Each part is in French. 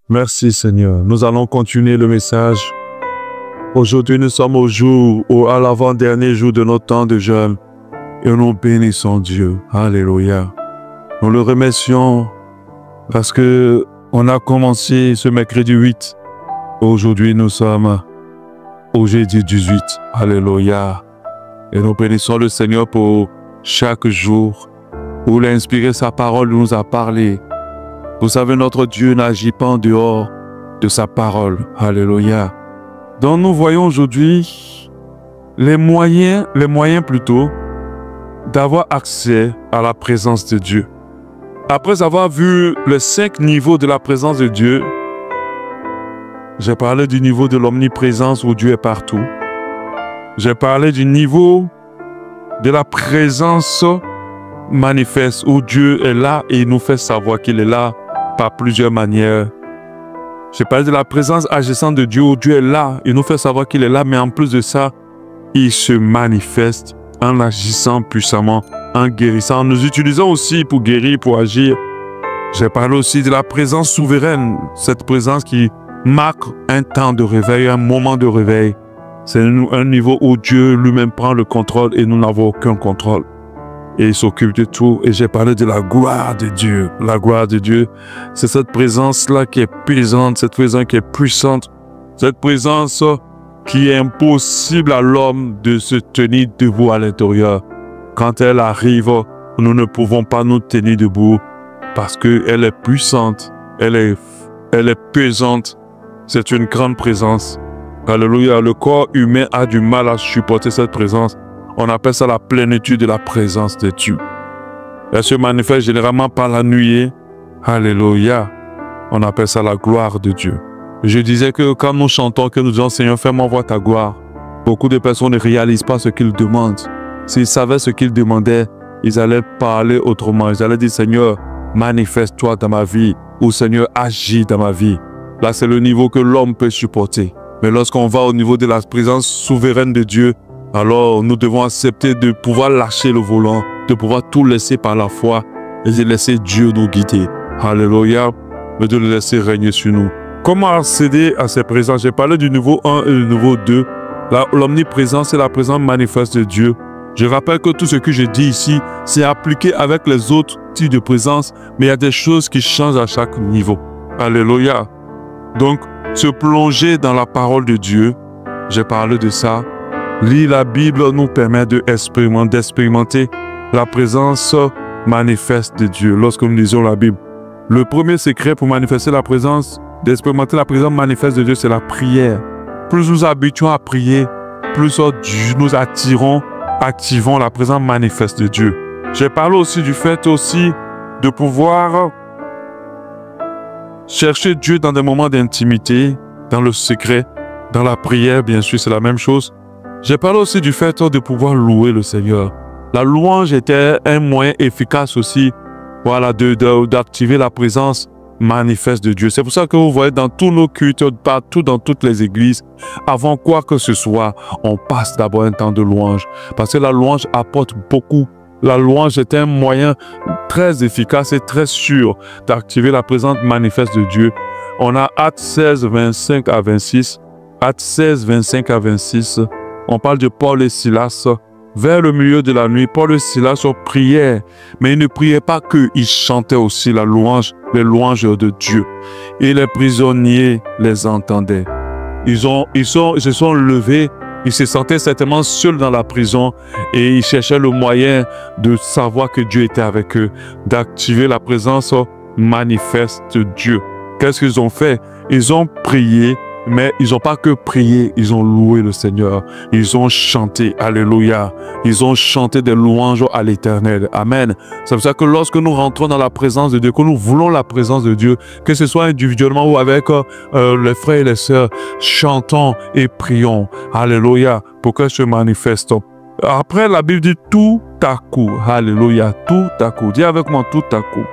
Merci Seigneur. Nous allons continuer le message. Aujourd'hui, nous sommes à l'avant-dernier jour de notre temps de jeûne et nous bénissons Dieu. Alléluia. Nous le remercions parce que on a commencé ce mercredi 8. Aujourd'hui, nous sommes au jeudi 18. Alléluia. Et nous bénissons le Seigneur pour chaque jour où il a inspiré sa parole, il nous a parlé. Vous savez, notre Dieu n'agit pas en dehors de sa parole. Alléluia. Donc nous voyons aujourd'hui les moyens plutôt d'avoir accès à la présence de Dieu. Après avoir vu les 5 niveaux de la présence de Dieu, j'ai parlé du niveau de l'omniprésence où Dieu est partout. J'ai parlé du niveau de la présence manifeste où Dieu est là et il nous fait savoir qu'il est là par plusieurs manières. J'ai parlé de la présence agissante de Dieu où Dieu est là, il nous fait savoir qu'il est là, mais en plus de ça, il se manifeste en agissant puissamment, en guérissant, en nous utilisant aussi pour guérir, pour agir. J'ai parlé aussi de la présence souveraine, cette présence qui marque un temps de réveil, un moment de réveil. C'est un niveau où Dieu lui-même prend le contrôle et nous n'avons aucun contrôle. Et il s'occupe de tout. Et j'ai parlé de la gloire de Dieu. La gloire de Dieu, c'est cette présence-là qui est pesante, cette présence qui est puissante, cette présence qui est impossible à l'homme de se tenir debout à l'intérieur. Quand elle arrive, nous ne pouvons pas nous tenir debout parce qu'elle est puissante, elle est pesante. C'est une grande présence. Alléluia. Le corps humain a du mal à supporter cette présence. On appelle ça la plénitude de la présence de Dieu. Elle se manifeste généralement par la nuée. Alléluia. On appelle ça la gloire de Dieu. Je disais que quand nous chantons, que nous disons Seigneur, fais-moi voir ta gloire, beaucoup de personnes ne réalisent pas ce qu'ils demandent. S'ils savaient ce qu'ils demandaient, ils allaient parler autrement. Ils allaient dire Seigneur, manifeste-toi dans ma vie ou Seigneur, agis dans ma vie. Là, c'est le niveau que l'homme peut supporter. Mais lorsqu'on va au niveau de la présence souveraine de Dieu, alors nous devons accepter de pouvoir lâcher le volant, de pouvoir tout laisser par la foi et de laisser Dieu nous guider. Alléluia, mais de le laisser régner sur nous. Comment accéder à ces présences? J'ai parlé du niveau 1 et du niveau 2. L'omniprésence, c'est la présence manifeste de Dieu. Je rappelle que tout ce que je dis ici, c'est appliqué avec les autres types de présence, mais il y a des choses qui changent à chaque niveau. Alléluia. Donc, se plonger dans la parole de Dieu, j'ai parlé de ça. Lire la Bible nous permet d'expérimenter la présence manifeste de Dieu lorsque nous lisons la Bible. Le premier secret pour manifester la présence, d'expérimenter la présence manifeste de Dieu, c'est la prière. Plus nous habituons à prier, plus nous activons la présence manifeste de Dieu. J'ai parlé aussi du fait de pouvoir chercher Dieu dans des moments d'intimité, dans le secret, dans la prière, bien sûr, c'est la même chose. J'ai parlé aussi du fait de pouvoir louer le Seigneur. La louange était un moyen efficace aussi, voilà, d'activer la présence manifeste de Dieu. C'est pour ça que vous voyez dans tous nos cultes, partout dans toutes les églises, avant quoi que ce soit, on passe d'abord un temps de louange. Parce que la louange apporte beaucoup. La louange est un moyen très efficace et très sûr d'activer la présence manifeste de Dieu. On a Actes 16, 25 à 26. Actes 16, 25 à 26. On parle de Paul et Silas. Vers le milieu de la nuit, Paul et Silas priaient, mais ils ne priaient pas que, ils chantaient aussi les louanges de Dieu. Et les prisonniers les entendaient. Ils se sont levés, ils se sentaient certainement seuls dans la prison et ils cherchaient le moyen de savoir que Dieu était avec eux, d'activer la présence manifeste de Dieu. Qu'est-ce qu'ils ont fait? Ils ont prié. Mais ils n'ont pas que prié, ils ont loué le Seigneur. Ils ont chanté, alléluia. Ils ont chanté des louanges à l'Éternel. Amen. C'est pour ça que lorsque nous rentrons dans la présence de Dieu, que nous voulons la présence de Dieu, que ce soit individuellement ou avec les frères et les sœurs, chantons et prions. Alléluia. Pour que se manifeste. Après, la Bible dit tout à coup. Alléluia. Tout à coup. Dis avec moi tout à coup.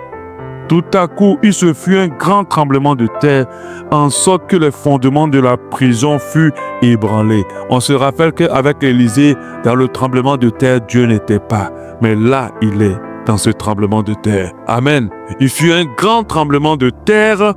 Tout à coup, il se fut un grand tremblement de terre, en sorte que les fondements de la prison furent ébranlés. On se rappelle qu'avec Élisée, dans le tremblement de terre, Dieu n'était pas. Mais là, il est dans ce tremblement de terre. Amen. Il fut un grand tremblement de terre,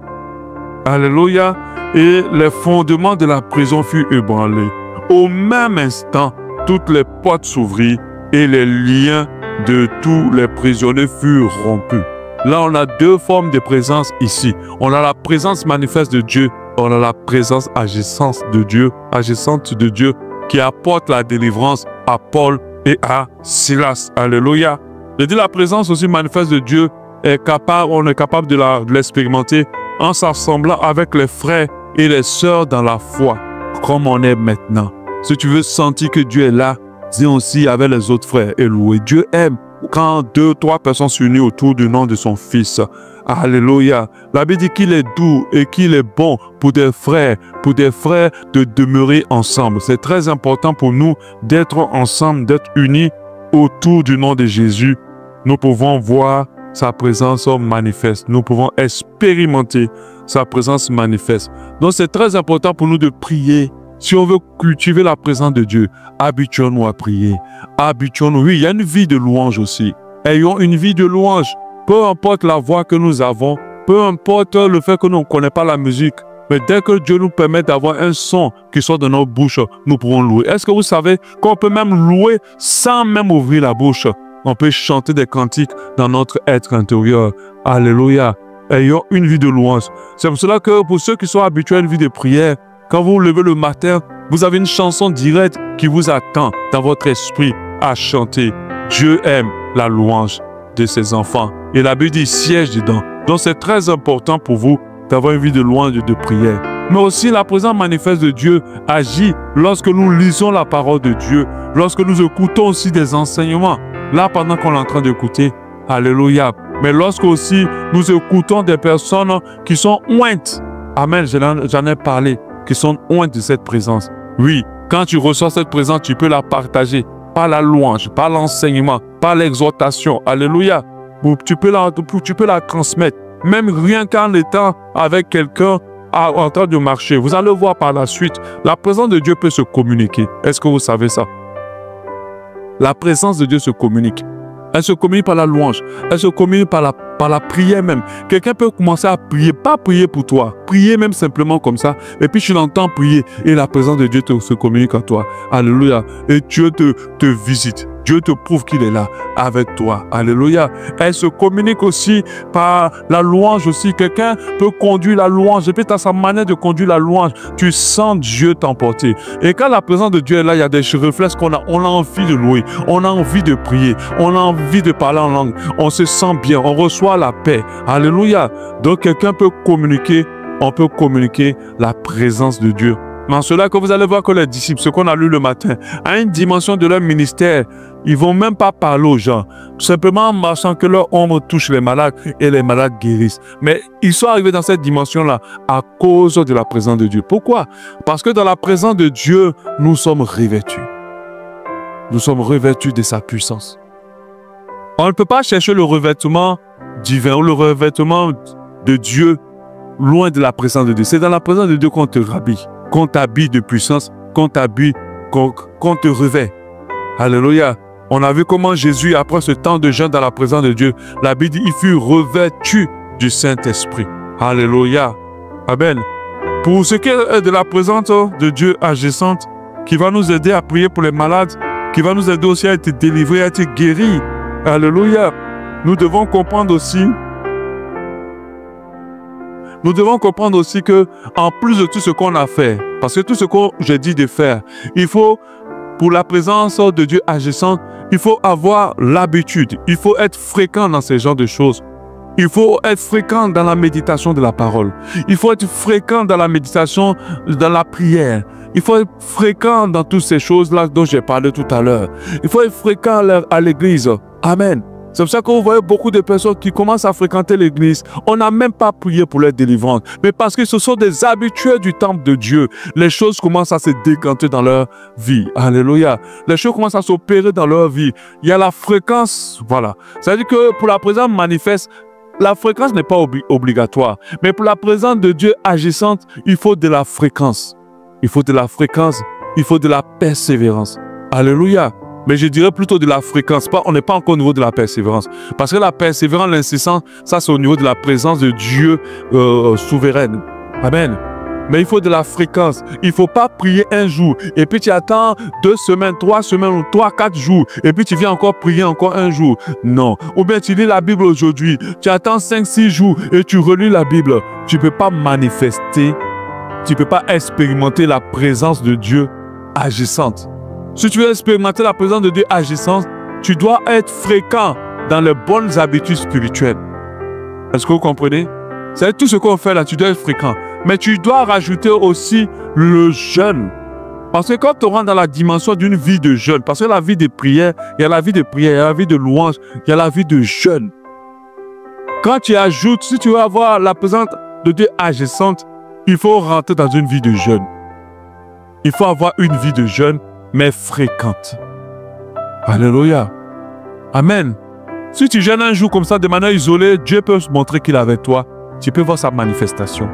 Alléluia. Et les fondements de la prison furent ébranlés. Au même instant, toutes les portes s'ouvrirent et les liens de tous les prisonniers furent rompus. Là, on a deux formes de présence ici. On a la présence manifeste de Dieu. On a la présence agissante de Dieu qui apporte la délivrance à Paul et à Silas. Alléluia. Je dis la présence aussi manifeste de Dieu on est capable de l'expérimenter en s'assemblant avec les frères et les sœurs dans la foi, comme on est maintenant. Si tu veux sentir que Dieu est là, dis aussi avec les autres frères et louer. Dieu aime quand 2, 3 personnes s'unissent autour du nom de son Fils. Alléluia. La Bible dit qu'il est doux et qu'il est bon pour des frères de demeurer ensemble. C'est très important pour nous d'être ensemble, d'être unis autour du nom de Jésus. Nous pouvons voir sa présence manifeste. Nous pouvons expérimenter sa présence manifeste. Donc c'est très important pour nous de prier. Si on veut cultiver la présence de Dieu, habituons-nous à prier. Habituons-nous. Oui, il y a une vie de louange aussi. Ayons une vie de louange. Peu importe la voix que nous avons, peu importe le fait que nous ne connaissons pas la musique, mais dès que Dieu nous permet d'avoir un son qui sort de nos bouches, nous pourrons louer. Est-ce que vous savez qu'on peut même louer sans même ouvrir la bouche? On peut chanter des cantiques dans notre être intérieur. Alléluia. Ayons une vie de louange. C'est pour cela que pour ceux qui sont habitués à une vie de prière, quand vous vous levez le matin, vous avez une chanson directe qui vous attend dans votre esprit à chanter. Dieu aime la louange de ses enfants. Et la Bible dit siège dedans. Donc c'est très important pour vous d'avoir une vie de louange et de prière. Mais aussi la présence manifeste de Dieu agit lorsque nous lisons la parole de Dieu, lorsque nous écoutons aussi des enseignements. Là, pendant qu'on est en train d'écouter, alléluia. Mais lorsque aussi nous écoutons des personnes qui sont ointes, amen, j'en ai parlé, qui sont ointes de cette présence. Oui, quand tu reçois cette présence, tu peux la partager par la louange, par l'enseignement, par l'exhortation. Alléluia. Tu peux la transmettre. Même rien qu'en étant avec quelqu'un en train de marcher. Vous allez voir par la suite, la présence de Dieu peut se communiquer. Est-ce que vous savez ça? La présence de Dieu se communique. Elle se communique par la louange. Elle se communique par la prière même. Quelqu'un peut commencer à prier, pas prier pour toi. Prier même simplement comme ça. Et puis tu l'entends prier et la présence de Dieu se communique à toi. Alléluia. Et Dieu te visite. Dieu te prouve qu'il est là avec toi. Alléluia. Elle se communique aussi par la louange aussi. Quelqu'un peut conduire la louange. Et puis tu as sa manière de conduire la louange. Tu sens Dieu t'emporter. Et quand la présence de Dieu est là, il y a des réflexes qu'on a. On a envie de louer. On a envie de prier. On a envie de parler en langue. On se sent bien. On reçoit la paix. Alléluia. Donc quelqu'un peut communiquer. On peut communiquer la présence de Dieu. Dans cela que vous allez voir que les disciples, ce qu'on a lu le matin, à une dimension de leur ministère, ils ne vont même pas parler aux gens. Simplement en marchant que leur ombre touche les malades et les malades guérissent. Mais ils sont arrivés dans cette dimension-là à cause de la présence de Dieu. Pourquoi? Parce que dans la présence de Dieu, nous sommes revêtus. Nous sommes revêtus de sa puissance. On ne peut pas chercher le revêtement divin ou le revêtement de Dieu loin de la présence de Dieu. C'est dans la présence de Dieu qu'on te rhabille, qu'on t'habille de puissance, qu'on t'habille, qu'on te revêt. Alléluia. On a vu comment Jésus, après ce temps de jeûne dans la présence de Dieu, la Bible dit, il fut revêtu du Saint-Esprit. Alléluia. Amen. Pour ce qui est de la présence de Dieu agissante, qui va nous aider à prier pour les malades, qui va nous aider aussi à être délivrés, à être guéris. Alléluia. Nous devons comprendre aussi que, en plus de tout ce qu'on a fait, parce que tout ce que j'ai dit de faire, il faut, pour la présence de Dieu agissant, il faut avoir l'habitude, il faut être fréquent dans ce genre de choses. Il faut être fréquent dans la méditation de la parole. Il faut être fréquent dans la méditation, dans la prière. Il faut être fréquent dans toutes ces choses-là dont j'ai parlé tout à l'heure. Il faut être fréquent à l'église. Amen. C'est pour ça que vous voyez beaucoup de personnes qui commencent à fréquenter l'église. On n'a même pas prié pour leur délivrance. Mais parce que ce sont des habitués du temple de Dieu, les choses commencent à se décanter dans leur vie. Alléluia. Les choses commencent à s'opérer dans leur vie. Il y a la fréquence. Voilà. C'est-à-dire que pour la présence manifeste, la fréquence n'est pas obligatoire. Mais pour la présence de Dieu agissante, il faut de la fréquence. Il faut de la fréquence. Il faut de la persévérance. Alléluia. Mais je dirais plutôt de la fréquence. On n'est pas encore au niveau de la persévérance. Parce que la persévérance, l'incessance, ça c'est au niveau de la présence de Dieu souveraine. Amen. Mais il faut de la fréquence. Il ne faut pas prier un jour et puis tu attends 2 semaines, 3 semaines ou 3, 4 jours et puis tu viens encore prier encore un jour. Non. Ou bien tu lis la Bible aujourd'hui, tu attends 5, 6 jours et tu relis la Bible. Tu ne peux pas manifester, tu ne peux pas expérimenter la présence de Dieu agissante. Si tu veux expérimenter la présence de Dieu agissante, tu dois être fréquent dans les bonnes habitudes spirituelles. Est-ce que vous comprenez? C'est tout ce qu'on fait là, tu dois être fréquent. Mais tu dois rajouter aussi le jeûne. Parce que quand tu rentres dans la dimension d'une vie de jeûne, parce que la vie de prière, il y a la vie de prière, il y a la vie de louange, il y a la vie de jeûne. Quand tu ajoutes, si tu veux avoir la présence de Dieu agissante, il faut rentrer dans une vie de jeûne. Il faut avoir une vie de jeûne, mais fréquente. Alléluia. Amen. Si tu jeûnes un jour comme ça, de manière isolée, Dieu peut se montrer qu'il est avec toi. Tu peux voir sa manifestation.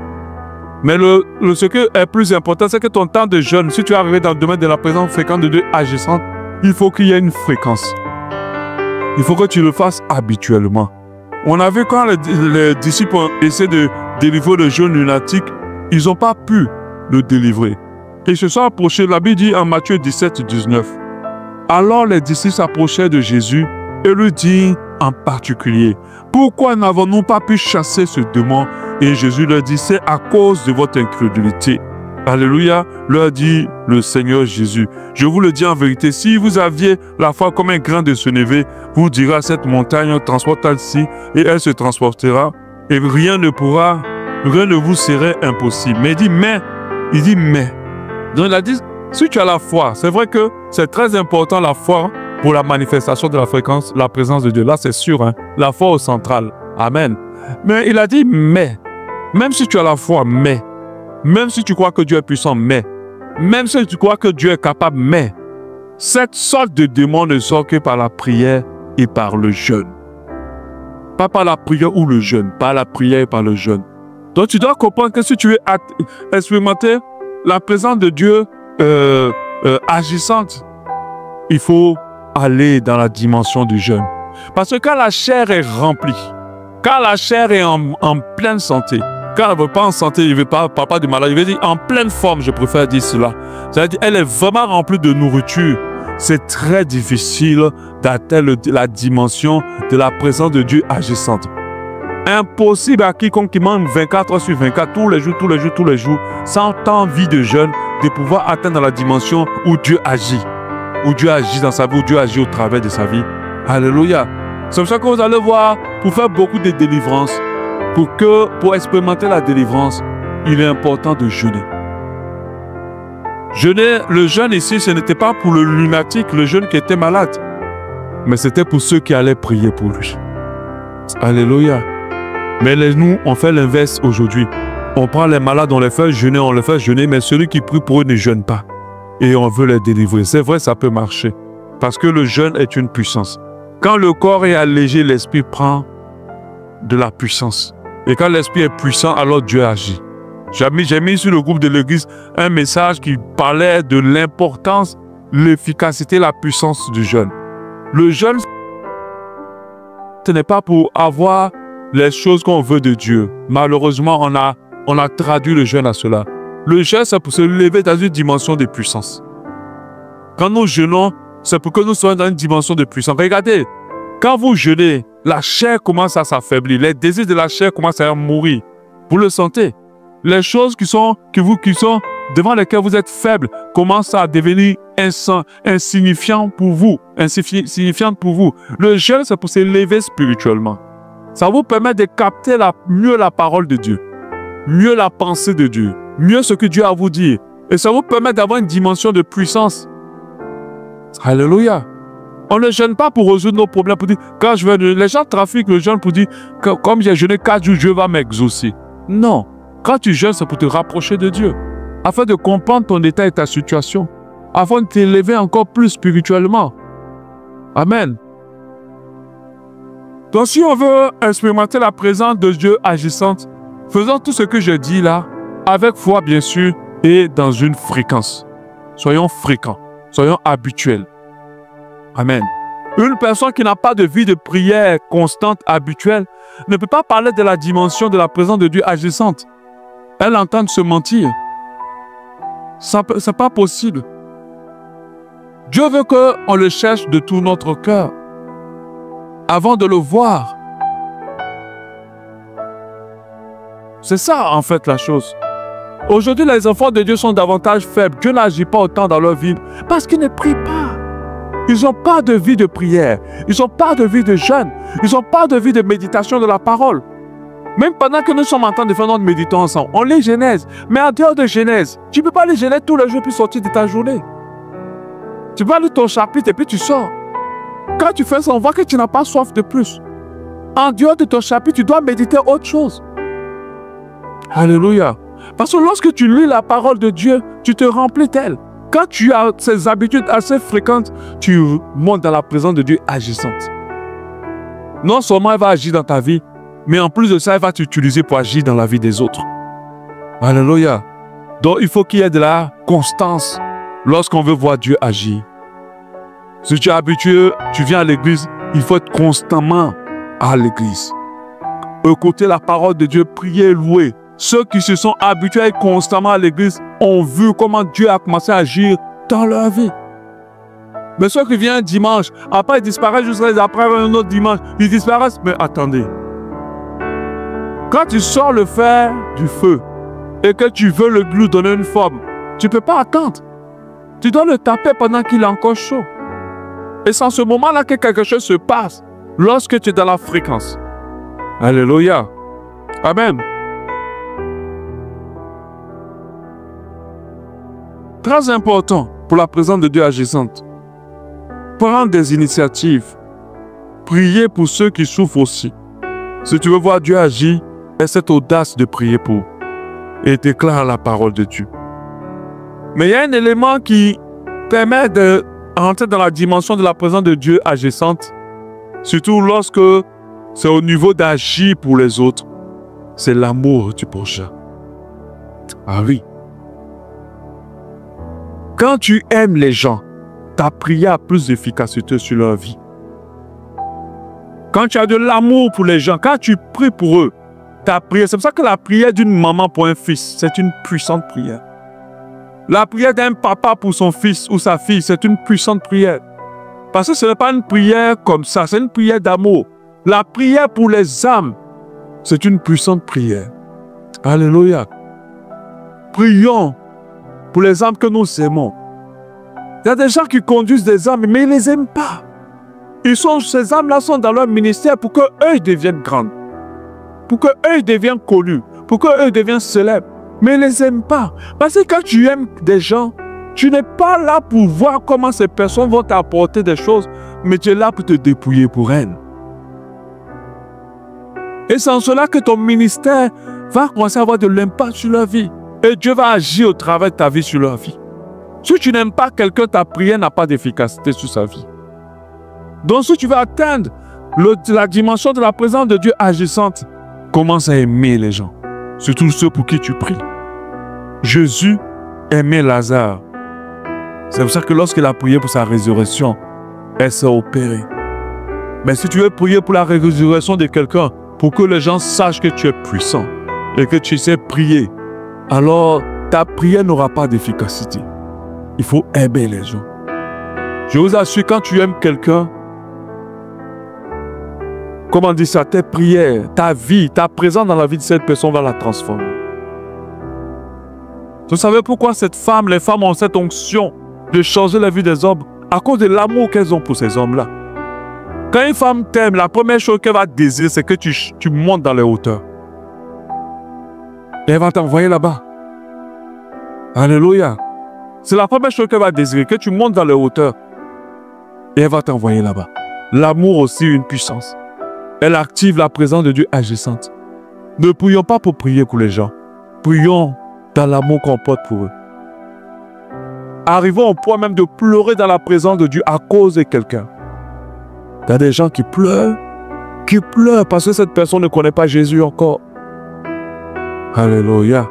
Mais ce qui est plus important, c'est que ton temps de jeûne, si tu es arrivé dans le domaine de la présence fréquente de Dieu agissante, il faut qu'il y ait une fréquence. Il faut que tu le fasses habituellement. On a vu quand les disciples ont essayé de délivrer le jeune lunatique, ils n'ont pas pu le délivrer. Ils se sont approchés, la Bible dit en Matthieu 17, 19. Alors les disciples s'approchaient de Jésus et lui dirent en particulier, « Pourquoi n'avons-nous pas pu chasser ce démon ?» Et Jésus leur dit, « C'est à cause de votre incrédulité. » Alléluia, leur dit le Seigneur Jésus. Je vous le dis en vérité, si vous aviez la foi comme un grain de sénévé, vous direz à cette montagne, transporte-la ici, et elle se transportera, et rien ne vous serait impossible. Mais il dit mais. Donc il a dit, si tu as la foi, c'est vrai que c'est très important la foi pour la manifestation de la fréquence, la présence de Dieu. Là, c'est sûr, hein? La foi au central. Amen. Mais il a dit mais. Même si tu as la foi, mais. Même si tu crois que Dieu est puissant, mais. Même si tu crois que Dieu est capable, mais. Cette sorte de démon ne sort que par la prière et par le jeûne. Pas par la prière ou le jeûne, par la prière et par le jeûne. Donc tu dois comprendre que si tu veux expérimenter la présence de Dieu agissante, il faut aller dans la dimension du jeûne. Parce que quand la chair est remplie, quand la chair est en pleine santé, quand elle ne veut pas en santé, il ne veut pas de maladie, il veut dire en pleine forme, je préfère dire cela. C'est-à-dire elle est vraiment remplie de nourriture. C'est très difficile d'atteindre la dimension de la présence de Dieu agissante. Impossible à quiconque qui mange 24 heures sur 24, tous les jours, sans temps vie de jeûne, de pouvoir atteindre la dimension où Dieu agit. Où Dieu agit dans sa vie, où Dieu agit au travers de sa vie. Alléluia. C'est pour ça que vous allez voir, pour faire beaucoup de délivrances, pour expérimenter la délivrance, il est important de jeûner. Jeûner, le jeûne ici, ce n'était pas pour le lunatique, le jeune qui était malade, mais c'était pour ceux qui allaient prier pour lui. Alléluia. Mais nous, on fait l'inverse aujourd'hui. On prend les malades, on les fait jeûner, mais celui qui prie pour eux ne jeûne pas. Et on veut les délivrer. C'est vrai, ça peut marcher. Parce que le jeûne est une puissance. Quand le corps est allégé, l'esprit prend de la puissance. Et quand l'esprit est puissant, alors Dieu agit. J'ai mis sur le groupe de l'église un message qui parlait de l'importance, l'efficacité, la puissance du jeûne. Le jeûne, ce n'est pas pour avoir les choses qu'on veut de Dieu. Malheureusement, on a traduit le jeûne à cela. Le jeûne, c'est pour se lever dans une dimension de puissance. Quand nous jeûnons, c'est pour que nous soyons dans une dimension de puissance. Regardez, quand vous jeûnez, la chair commence à s'affaiblir. Les désirs de la chair commencent à mourir. Vous le sentez? Les choses qui sont devant lesquelles vous êtes faibles commencent à devenir insignifiantes pour vous. Le jeûne, c'est pour s'élever spirituellement. Ça vous permet de capter mieux la parole de Dieu, mieux la pensée de Dieu, mieux ce que Dieu a à vous dire. Et ça vous permet d'avoir une dimension de puissance. Alléluia. On ne jeûne pas pour résoudre nos problèmes. Pour dire, quand je vais, les gens trafiquent le jeûne pour dire, comme j'ai jeûné 4 jours, Dieu va m'exaucer. Non. Quand tu jeûnes, c'est pour te rapprocher de Dieu, afin de comprendre ton état et ta situation, afin de t'élever encore plus spirituellement. Amen. Donc si on veut expérimenter la présence de Dieu agissante, faisons tout ce que je dis là, avec foi bien sûr, et dans une fréquence. Soyons fréquents, soyons habituels. Amen. Une personne qui n'a pas de vie de prière constante, habituelle, ne peut pas parler de la dimension de la présence de Dieu agissante. Elle entend se mentir. C'est pas possible. Dieu veut qu'on le cherche de tout notre cœur avant de le voir. C'est ça, en fait, la chose. Aujourd'hui, les enfants de Dieu sont davantage faibles. Dieu n'agit pas autant dans leur vie parce qu'ils ne prient pas. Ils n'ont pas de vie de prière. Ils n'ont pas de vie de jeûne. Ils n'ont pas de vie de méditation de la parole. Même pendant que nous sommes en train de faire notre méditation ensemble, on lit Genèse. Mais en dehors de Genèse, tu ne peux pas lire Genèse tous les jours puis sortir de ta journée. Tu vas lire ton chapitre et puis tu sors. Quand tu fais ça, on voit que tu n'as pas soif de plus. En dehors de ton chapitre, tu dois méditer autre chose. Alléluia. Parce que lorsque tu lis la parole de Dieu, tu te remplis d'elle. Quand tu as ces habitudes assez fréquentes, tu montes dans la présence de Dieu agissante. Non seulement elle va agir dans ta vie, mais en plus de ça, elle va t'utiliser pour agir dans la vie des autres. Alléluia. Donc, il faut qu'il y ait de la constance lorsqu'on veut voir Dieu agir. Si tu es habitué, tu viens à l'église, il faut être constamment à l'église. Écouter la parole de Dieu, prier, louer. Ceux qui se sont habitués à être constamment à l'église ont vu comment Dieu a commencé à agir dans leur vie. Mais ceux qui viennent dimanche, après ils disparaissent juste après un autre dimanche, ils disparaissent. Mais attendez. Quand tu sors le fer du feu et que tu veux lui donner une forme, tu ne peux pas attendre. Tu dois le taper pendant qu'il est encore chaud. Et c'est en ce moment-là que quelque chose se passe lorsque tu es dans la fréquence. Alléluia. Amen. Très important pour la présence de Dieu agissante. Prendre des initiatives. Prier pour ceux qui souffrent aussi. Si tu veux voir Dieu agir, aie cette audace de prier pour. Et déclare la parole de Dieu. Mais il y a un élément qui permet de rentrer dans la dimension de la présence de Dieu agissante. Surtout lorsque c'est au niveau d'agir pour les autres. C'est l'amour du prochain. Ah oui. Quand tu aimes les gens, ta prière a plus d'efficacité sur leur vie. Quand tu as de l'amour pour les gens, quand tu pries pour eux, ta prière, c'est pour ça que la prière d'une maman pour un fils, c'est une puissante prière. La prière d'un papa pour son fils ou sa fille, c'est une puissante prière. Parce que ce n'est pas une prière comme ça, c'est une prière d'amour. La prière pour les âmes, c'est une puissante prière. Alléluia. Prions pour les âmes que nous aimons. Il y a des gens qui conduisent des âmes, mais ils ne les aiment pas. Ces âmes-là sont dans leur ministère pour qu'eux deviennent grands. Pour qu'eux deviennent connus. Pour qu'eux deviennent célèbres. Mais ils ne les aiment pas. Parce que quand tu aimes des gens, tu n'es pas là pour voir comment ces personnes vont t'apporter des choses, mais tu es là pour te dépouiller pour elles. Et c'est en cela que ton ministère va commencer à avoir de l'impact sur leur vie. Et Dieu va agir au travers de ta vie sur leur vie. Si tu n'aimes pas quelqu'un, ta prière n'a pas d'efficacité sur sa vie. Donc si tu veux atteindre la dimension de la présence de Dieu agissante, commence à aimer les gens. Surtout ceux pour qui tu pries. Jésus aimait Lazare. C'est pour ça que lorsqu'il a prié pour sa résurrection, elle s'est opérée. Mais si tu veux prier pour la résurrection de quelqu'un, pour que les gens sachent que tu es puissant et que tu sais prier, alors ta prière n'aura pas d'efficacité. Il faut aimer les gens. Je vous assure, quand tu aimes quelqu'un, comment dire ça, tes prières, ta vie, ta présence dans la vie de cette personne va la transformer. Vous savez pourquoi les femmes ont cette onction de changer la vie des hommes? À cause de l'amour qu'elles ont pour ces hommes-là. Quand une femme t'aime, la première chose qu'elle va désirer, c'est que tu montes dans les hauteurs. Et elle va t'envoyer là-bas. Alléluia. C'est la première chose qu'elle va désirer, que tu montes dans les hauteurs. Et elle va t'envoyer là-bas. L'amour aussi une puissance. Elle active la présence de Dieu agissante. Ne prions pas pour prier pour les gens. Prions dans l'amour qu'on porte pour eux. Arrivons au point même de pleurer dans la présence de Dieu à cause de quelqu'un. Il y a des gens qui pleurent parce que cette personne ne connaît pas Jésus encore. Alléluia.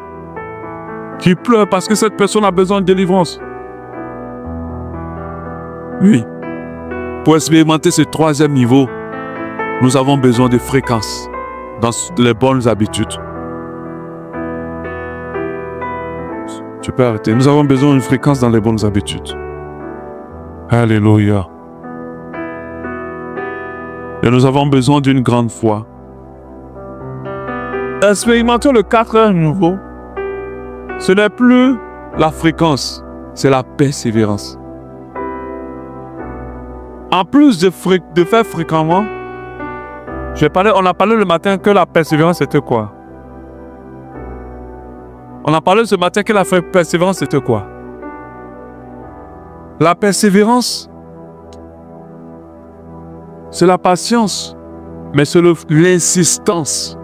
Qui pleurent parce que cette personne a besoin de délivrance. Oui. Pour expérimenter ce troisième niveau, nous avons besoin de fréquences dans les bonnes habitudes. Tu peux arrêter. Nous avons besoin d'une fréquence dans les bonnes habitudes. Alléluia. Et nous avons besoin d'une grande foi. Expérimentons le quatrième niveau. Ce n'est plus la fréquence, c'est la persévérance. En plus de faire fréquemment, on a parlé le matin que la persévérance c'était quoi? On a parlé ce matin que la persévérance c'était quoi? La persévérance, c'est la patience, mais c'est l'insistance.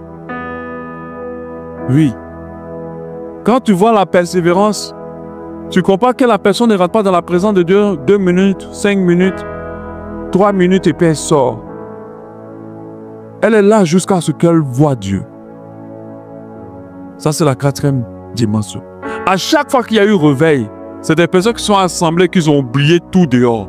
Oui. Quand tu vois la persévérance, tu comprends que la personne ne rentre pas dans la présence de Dieu 2 minutes, 5 minutes, 3 minutes et puis elle sort. Elle est là jusqu'à ce qu'elle voie Dieu. Ça, c'est la quatrième dimension. À chaque fois qu'il y a eu réveil, c'est des personnes qui sont assemblées, qui ont oublié tout dehors.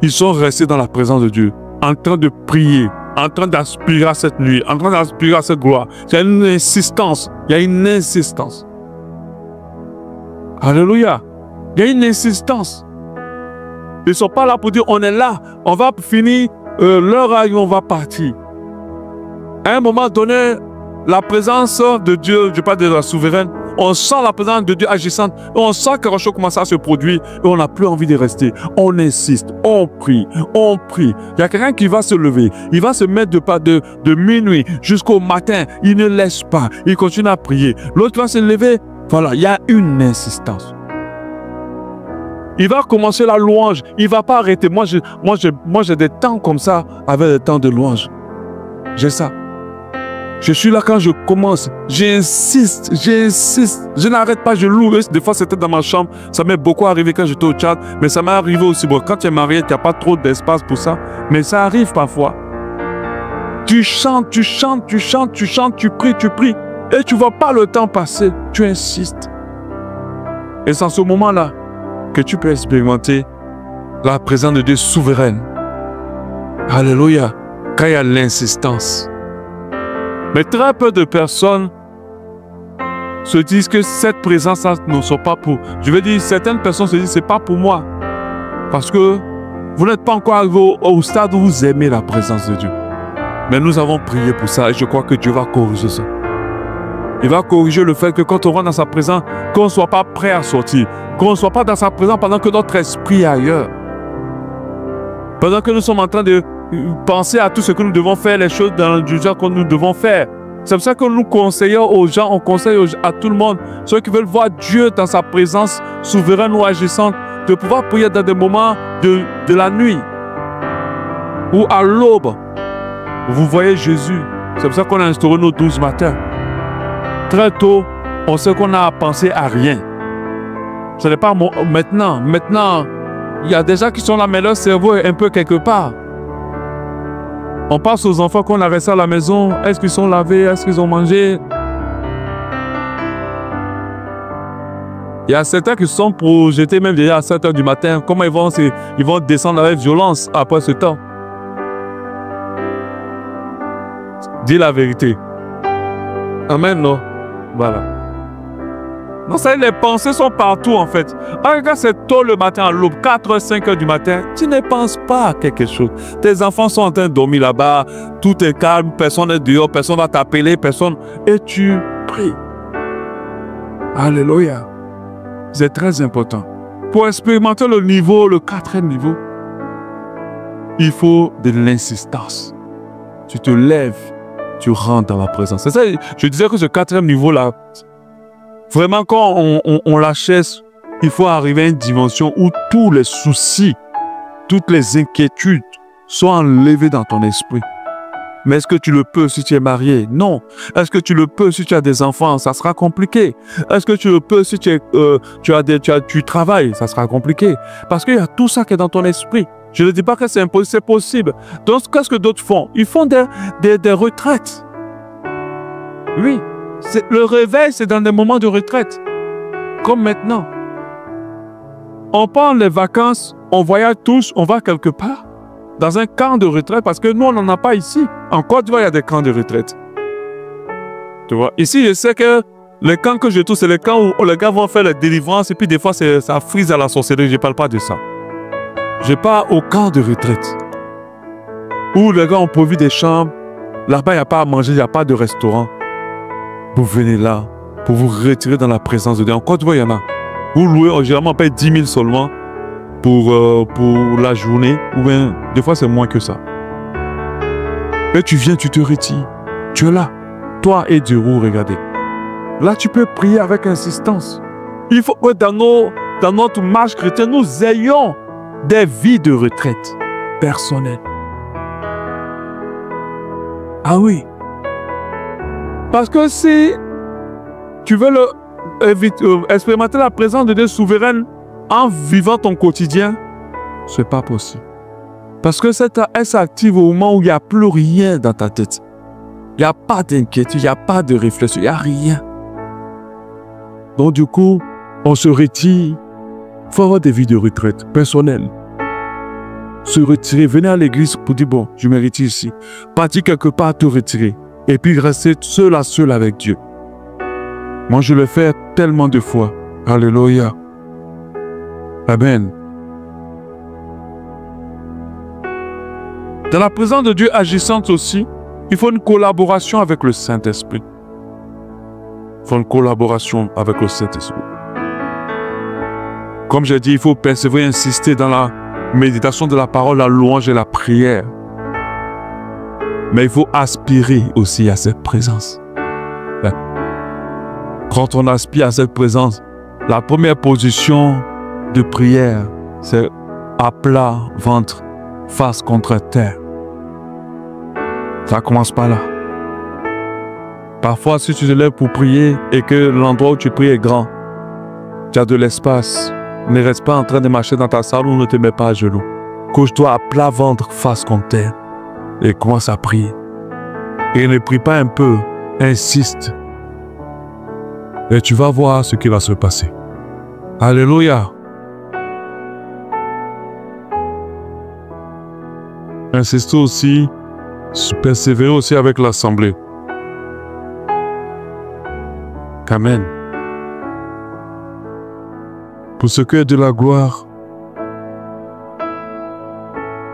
Ils sont restés dans la présence de Dieu, en train de prier, en train d'aspirer à cette nuit, en train d'aspirer à cette gloire. Il y a une insistance. Il y a une insistance. Alléluia. Il y a une insistance. Ils ne sont pas là pour dire, on est là, on va finir, l'heure arrive, on va partir. À un moment donné, la présence de Dieu, je parle de la souveraine, on sent la présence de Dieu agissante, on sent que quelque chose commence à se produire et on n'a plus envie de rester. On insiste, on prie, on prie. Il y a quelqu'un qui va se lever, il va se mettre de minuit jusqu'au matin, il ne laisse pas, il continue à prier. L'autre va se lever, voilà, il y a une insistance. Il va commencer la louange, il ne va pas arrêter. Moi, j'ai des temps comme ça, avec des temps de louange. J'ai ça. Je suis là quand je commence, j'insiste, je n'arrête pas, je loue. Des fois, c'était dans ma chambre, ça m'est beaucoup arrivé quand j'étais au Tchad, mais ça m'est arrivé aussi. Bon, quand tu es marié, tu n'as pas trop d'espace pour ça, mais ça arrive parfois. Tu chantes, tu chantes, tu chantes, tu chantes, tu pries, et tu ne vois pas le temps passer, tu insistes. Et c'est en ce moment-là que tu peux expérimenter la présence de Dieu souveraine. Alléluia, quand il y a l'insistance. Mais très peu de personnes se disent que cette présence-là ne sont pas pour. Je veux dire, certaines personnes se disent c'est pas pour moi. Parce que vous n'êtes pas encore arrivé au stade où vous aimez la présence de Dieu. Mais nous avons prié pour ça et je crois que Dieu va corriger ça. Il va corriger le fait que quand on rentre dans sa présence, qu'on ne soit pas prêt à sortir. Qu'on ne soit pas dans sa présence pendant que notre esprit est ailleurs. Pendant que nous sommes en train de penser à tout ce que nous devons faire, les choses dans le genre que nous devons faire. C'est pour ça que nous conseillons aux gens, on conseille à tout le monde, ceux qui veulent voir Dieu dans sa présence souveraine ou agissante, de pouvoir prier dans des moments de la nuit ou à l'aube. Vous voyez Jésus. C'est pour ça qu'on a instauré nos 12 matins. Très tôt, on sait qu'on a à penser à rien. Ce n'est pas maintenant. Maintenant, il y a des gens qui sont là, mais leur cerveau est un peu quelque part. On passe aux enfants qu'on a restés à la maison. Est-ce qu'ils sont lavés? Est-ce qu'ils ont mangé? Il y a certains qui sont projetés même déjà à 7 h du matin. Comment ils vont descendre avec violence après ce temps? Dis la vérité. Amen, non? Voilà. Non, ça, les pensées sont partout en fait. Quand c'est tôt le matin à l'aube, 4 h, 5 h du matin, tu ne penses pas à quelque chose. Tes enfants sont en train de dormir là-bas, tout est calme, personne n'est dehors, personne ne va t'appeler, personne. Et tu pries. Alléluia. C'est très important. Pour expérimenter le niveau, le 4e niveau, il faut de l'insistance. Tu te lèves, tu rentres dans la présence. C'est ça, je disais que ce 4e niveau-là, vraiment, quand on l'achète, il faut arriver à une dimension où tous les soucis, toutes les inquiétudes sont enlevées dans ton esprit. Mais est-ce que tu le peux si tu es marié? Non. Est-ce que tu le peux si tu as des enfants? Ça sera compliqué. Est-ce que tu le peux si tu travailles? Ça sera compliqué. Parce qu'il y a tout ça qui est dans ton esprit. Je ne dis pas que c'est impossible, c'est possible. Donc, qu'est-ce que d'autres font? Ils font des retraites. Oui. Le réveil, c'est dans des moments de retraite. Comme maintenant. On prend les vacances, on voyage tous, on va quelque part. Dans un camp de retraite, parce que nous, on n'en a pas ici. En Côte d'Ivoire, il y a des camps de retraite. Tu vois, ici, je sais que Les camps que je trouve, c'est les camps où les gars vont faire la délivrance et puis des fois, ça frise à la sorcellerie. Je ne parle pas de ça. Je parle au camp de retraite. Où les gars ont pourvu des chambres. Là-bas, il n'y a pas à manger, il n'y a pas de restaurant. Vous venez là pour vous retirer dans la présence de Dieu. En Côte d'Ivoire, il y en a. Vous louez, généralement, on paye 10 000 seulement pour la journée. Ou bien, des fois, c'est moins que ça. Et tu viens, tu te retires. Tu es là. Toi et Dieu, regardez. Là, tu peux prier avec insistance. Il faut que dans notre marche chrétienne, nous ayons des vies de retraite personnelles. Ah oui. Parce que si tu veux expérimenter la présence de Dieu souveraine en vivant ton quotidien, ce n'est pas possible. Parce que elle s'active au moment où il n'y a plus rien dans ta tête. Il n'y a pas d'inquiétude, il n'y a pas de réflexion, il n'y a rien. Donc du coup, on se retire. Il faut avoir des vies de retraite personnelles. Se retirer, venir à l'église pour dire, bon, je me retire ici. Partir quelque part, te retirer. Et puis rester seul à seul avec Dieu. Moi, je le fais tellement de fois. Alléluia. Amen. Dans la présence de Dieu agissante aussi, il faut une collaboration avec le Saint-Esprit. Il faut une collaboration avec le Saint-Esprit. Comme j'ai dit, il faut persévérer, insister dans la méditation de la parole, la louange et la prière. Mais il faut aspirer aussi à cette présence. Quand on aspire à cette présence, la première position de prière, c'est à plat ventre, face contre terre. Ça commence par là. Parfois, si tu te lèves pour prier et que l'endroit où tu pries est grand, tu as de l'espace, ne reste pas en train de marcher dans ta salle ou ne te mets pas à genoux. Couche-toi à plat ventre, face contre terre et commence à prier. Et ne prie pas un peu, insiste. Et tu vas voir ce qui va se passer. Alléluia. Insistez aussi, persévérez aussi avec l'assemblée. Amen. Pour ce qui est de la gloire,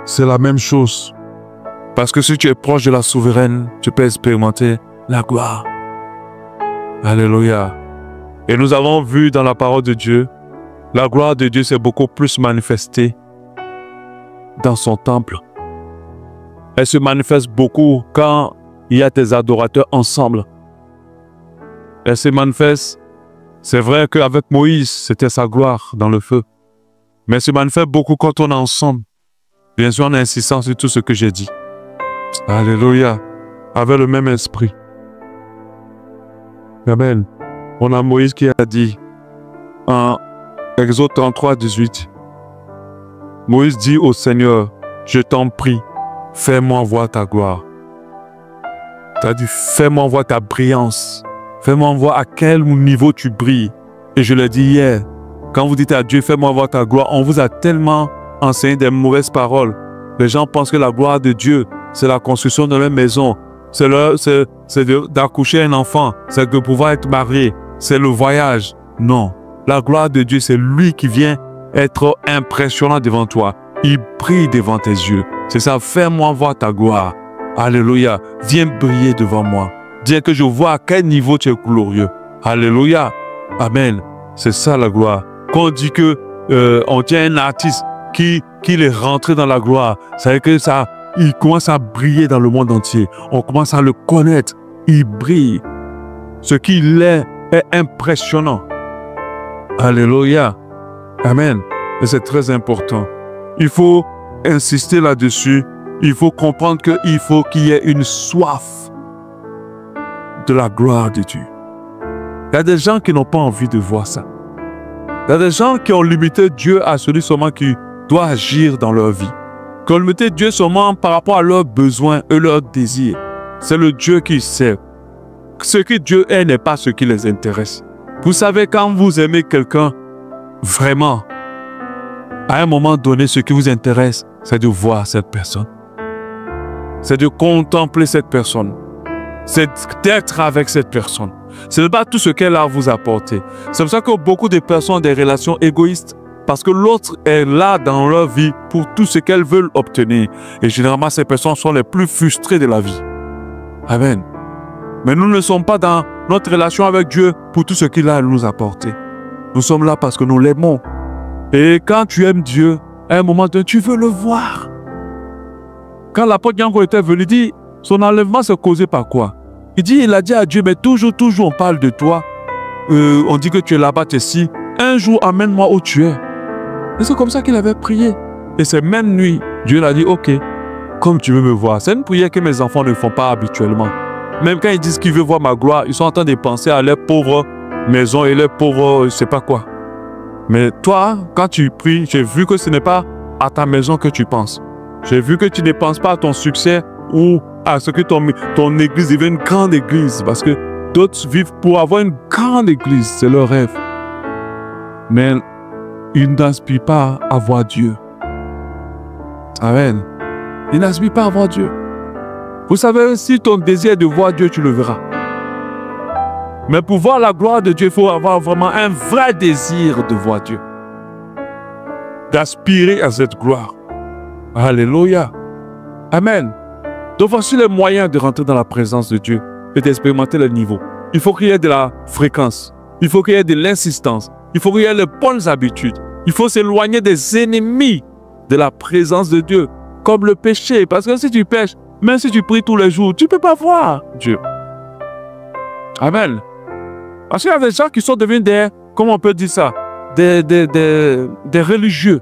c'est la même chose. Parce que si tu es proche de la souveraine, tu peux expérimenter la gloire. Alléluia. Et nous avons vu dans la parole de Dieu, la gloire de Dieu s'est beaucoup plus manifestée dans son temple. Elle se manifeste beaucoup quand il y a des adorateurs ensemble. Elle se manifeste, c'est vrai qu'avec Moïse, c'était sa gloire dans le feu. Mais elle se manifeste beaucoup quand on est ensemble. Bien sûr, en insistant sur tout ce que j'ai dit. Alléluia. Avec le même esprit. Amen. On a Moïse qui a dit en Exode 33, 18. Moïse dit au Seigneur, je t'en prie, fais-moi voir ta gloire. Tu as dit, fais-moi voir ta brillance. Fais-moi voir à quel niveau tu brilles. Et je l'ai dit hier, quand vous dites à Dieu, fais-moi voir ta gloire, on vous a tellement enseigné des mauvaises paroles. Les gens pensent que la gloire de Dieu, c'est la construction de leur maison. C'est d'accoucher un enfant. C'est de pouvoir être marié. C'est le voyage. Non. La gloire de Dieu, c'est lui qui vient être impressionnant devant toi. Il brille devant tes yeux. C'est ça, fais-moi voir ta gloire. Alléluia. Viens briller devant moi. Dis que je vois à quel niveau tu es glorieux. Alléluia. Amen. C'est ça la gloire. Quand on dit que on tient un artiste qui est rentré dans la gloire, ça veut dire que ça, il commence à briller dans le monde entier. On commence à le connaître. Il brille. Ce qu'il est impressionnant. Alléluia. Amen. Et c'est très important. Il faut insister là-dessus. Il faut comprendre qu'il faut qu'il y ait une soif de la gloire de Dieu. Il y a des gens qui n'ont pas envie de voir ça. Il y a des gens qui ont limité Dieu à celui seulement qui doit agir dans leur vie. Qui ont limité Dieu seulement par rapport à leurs besoins et leurs désirs. C'est le Dieu qui sait. Ce que Dieu est n'est pas ce qui les intéresse. Vous savez, quand vous aimez quelqu'un, vraiment, à un moment donné, ce qui vous intéresse, c'est de voir cette personne. C'est de contempler cette personne. C'est d'être avec cette personne. Ce n'est pas tout ce qu'elle a à vous apporter. C'est pour ça que beaucoup de personnes ont des relations égoïstes parce que l'autre est là dans leur vie pour tout ce qu'elles veulent obtenir. Et généralement, ces personnes sont les plus frustrées de la vie. Amen. Mais nous ne sommes pas dans notre relation avec Dieu pour tout ce qu'il a à nous apporter. Nous sommes là parce que nous l'aimons. Et quand tu aimes Dieu, à un moment donné, tu veux le voir. Quand l'apôtre Yango était venu, il dit, son enlèvement s'est causé par quoi? Il a dit à Dieu, mais toujours on parle de toi. On dit que tu es là-bas, tu es ici. Un jour, amène-moi où tu es. Et c'est comme ça qu'il avait prié. Et cette même nuit, Dieu l'a dit, ok, comme tu veux me voir. C'est une prière que mes enfants ne font pas habituellement. Même quand ils disent qu'ils veulent voir ma gloire, ils sont en train de penser à leurs pauvres maisons et leurs pauvres, je ne sais pas quoi. Mais toi, quand tu pries, j'ai vu que ce n'est pas à ta maison que tu penses. J'ai vu que tu ne penses pas à ton succès ou à ce que ton église devienne une grande église. Parce que d'autres vivent pour avoir une grande église. C'est leur rêve. Mais ils n'aspirent pas à voir Dieu. Amen. Ils n'aspirent pas à voir Dieu. Vous savez, si ton désir est de voir Dieu, tu le verras. Mais pour voir la gloire de Dieu, il faut avoir vraiment un vrai désir de voir Dieu. D'aspirer à cette gloire. Alléluia. Amen. Donc voici les moyens de rentrer dans la présence de Dieu et d'expérimenter le niveau. Il faut qu'il y ait de la fréquence. Il faut qu'il y ait de l'insistance. Il faut qu'il y ait les bonnes habitudes. Il faut s'éloigner des ennemis de la présence de Dieu, comme le péché. Parce que si tu pêches, même si tu pries tous les jours, tu ne peux pas voir Dieu. Amen. Parce qu'il y a des gens qui sont devenus des, comment on peut dire ça, des religieux.